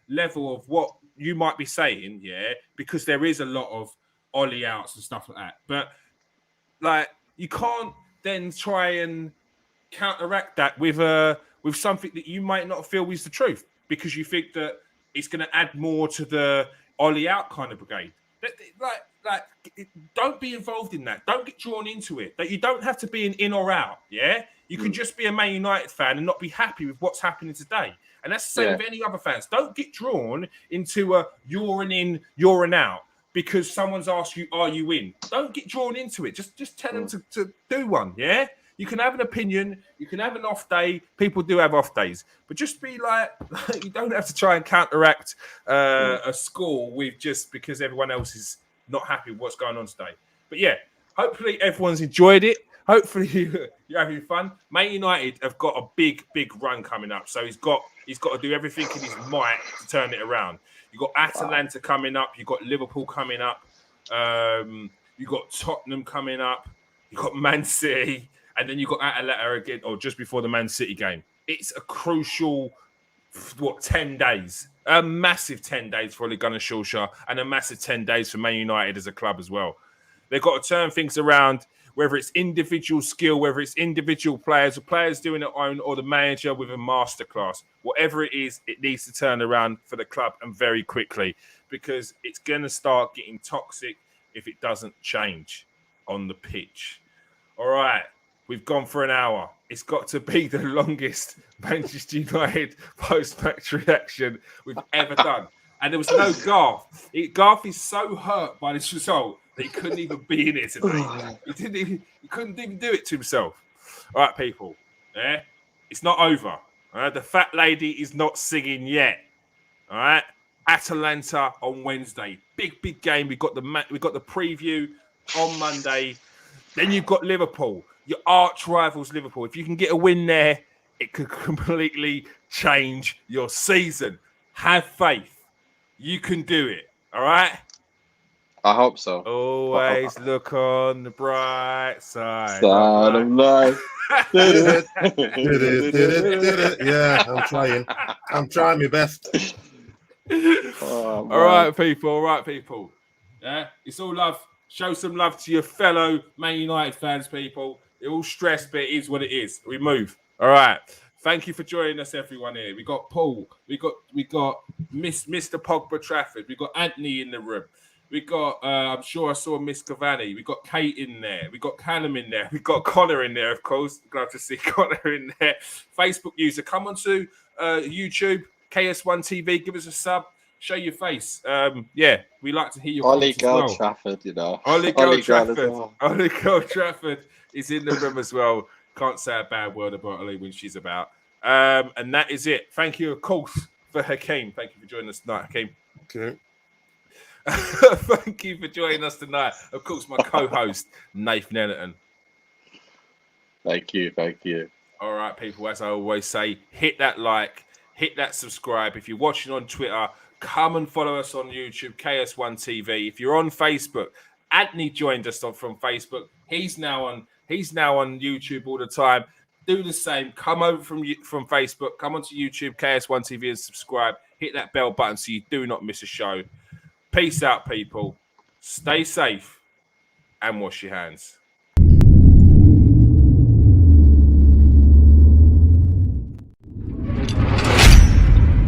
A: level of what you might be saying. Yeah, because there is a lot of Ollie outs and stuff like that. But like you can't then try and counteract that with something that you might not feel is the truth because you think that it's going to add more to the Ollie out kind of brigade. Like, don't be involved in that. Don't get drawn into it. That you don't have to be an in or out. Yeah, you can just be a Man United fan and not be happy with what's happening today. And that's the same with any other fans. Don't get drawn into a you're an in, you're an out because someone's asked you, are you in? Don't get drawn into it. Just tell them to do one. Yeah. You can have an opinion. You can have an off day. People do have off days. But just be like you don't have to try and counteract a score with just because everyone else is not happy with what's going on today. But yeah, hopefully everyone's enjoyed it. Hopefully you're having fun. Man United have got a big run coming up. So he's got to do everything in his might to turn it around. You've got Atalanta coming up. You've got Liverpool coming up. You've got Tottenham coming up. You've got Man City. And then you got Atalanta again, or just before the Man City game. It's a crucial, 10 days? A massive 10 days for Ole Gunnar Solskjaer and a massive 10 days for Man United as a club as well. They've got to turn things around, whether it's individual skill, whether it's individual players, or players doing it on, or the manager with a masterclass. Whatever it is, it needs to turn around for the club and very quickly because it's going to start getting toxic if it doesn't change on the pitch. All right. We've gone for an hour. It's got to be the longest Manchester United post-match reaction we've ever done. And there was no Garth. Garth is so hurt by this result that he couldn't even be in it today. He couldn't even do it to himself. All right, people. Yeah, it's not over. All right, the fat lady is not singing yet. All right, Atalanta on Wednesday. Big game. We got the preview on Monday. Then you've got Liverpool. Your arch rivals, Liverpool. If you can get a win there, it could completely change your season. Have faith. You can do it. All right?
D: I hope so.
A: Always look on the bright side
D: of life.
C: Yeah, I'm trying my best.
A: All right, people. Yeah, it's all love. Show some love to your fellow Man United fans, people. They're all stressed, but it is what it is. We move. All right. Thank you for joining us, everyone. Here we got Paul. We got Mr. Pogba Trafford. We got Anthony in the room. We got I'm sure I saw Miss Cavani. We got Kate in there. We got Callum in there. We got Connor in there, of course. Glad to see Connor in there. Facebook user, come onto YouTube, KS1 TV. Give us a sub. Show your face. Yeah, we like to hear your
D: Ollie
A: comments as well.
D: Trafford, you know.
A: Ollie Trafford is in the room as well. Can't say a bad word about Ollie when she's about. And that is it. Thank you, of course, for Hakeem. Thank you for joining us tonight, Hakeem.
C: Okay.
A: Thank you for joining us tonight. Of course, my co-host, Nathan Ellerton.
D: Thank you.
A: All right, people, as I always say, hit that like, hit that subscribe. If you're watching on Twitter, come and follow us on YouTube, KS1 TV. If you're on Facebook, Anthony joined us from Facebook. He's now on YouTube all the time. Do the same. Come over from Facebook. Come onto YouTube, KS1 TV, and subscribe. Hit that bell button so you do not miss a show. Peace out, people. Stay safe and wash your hands.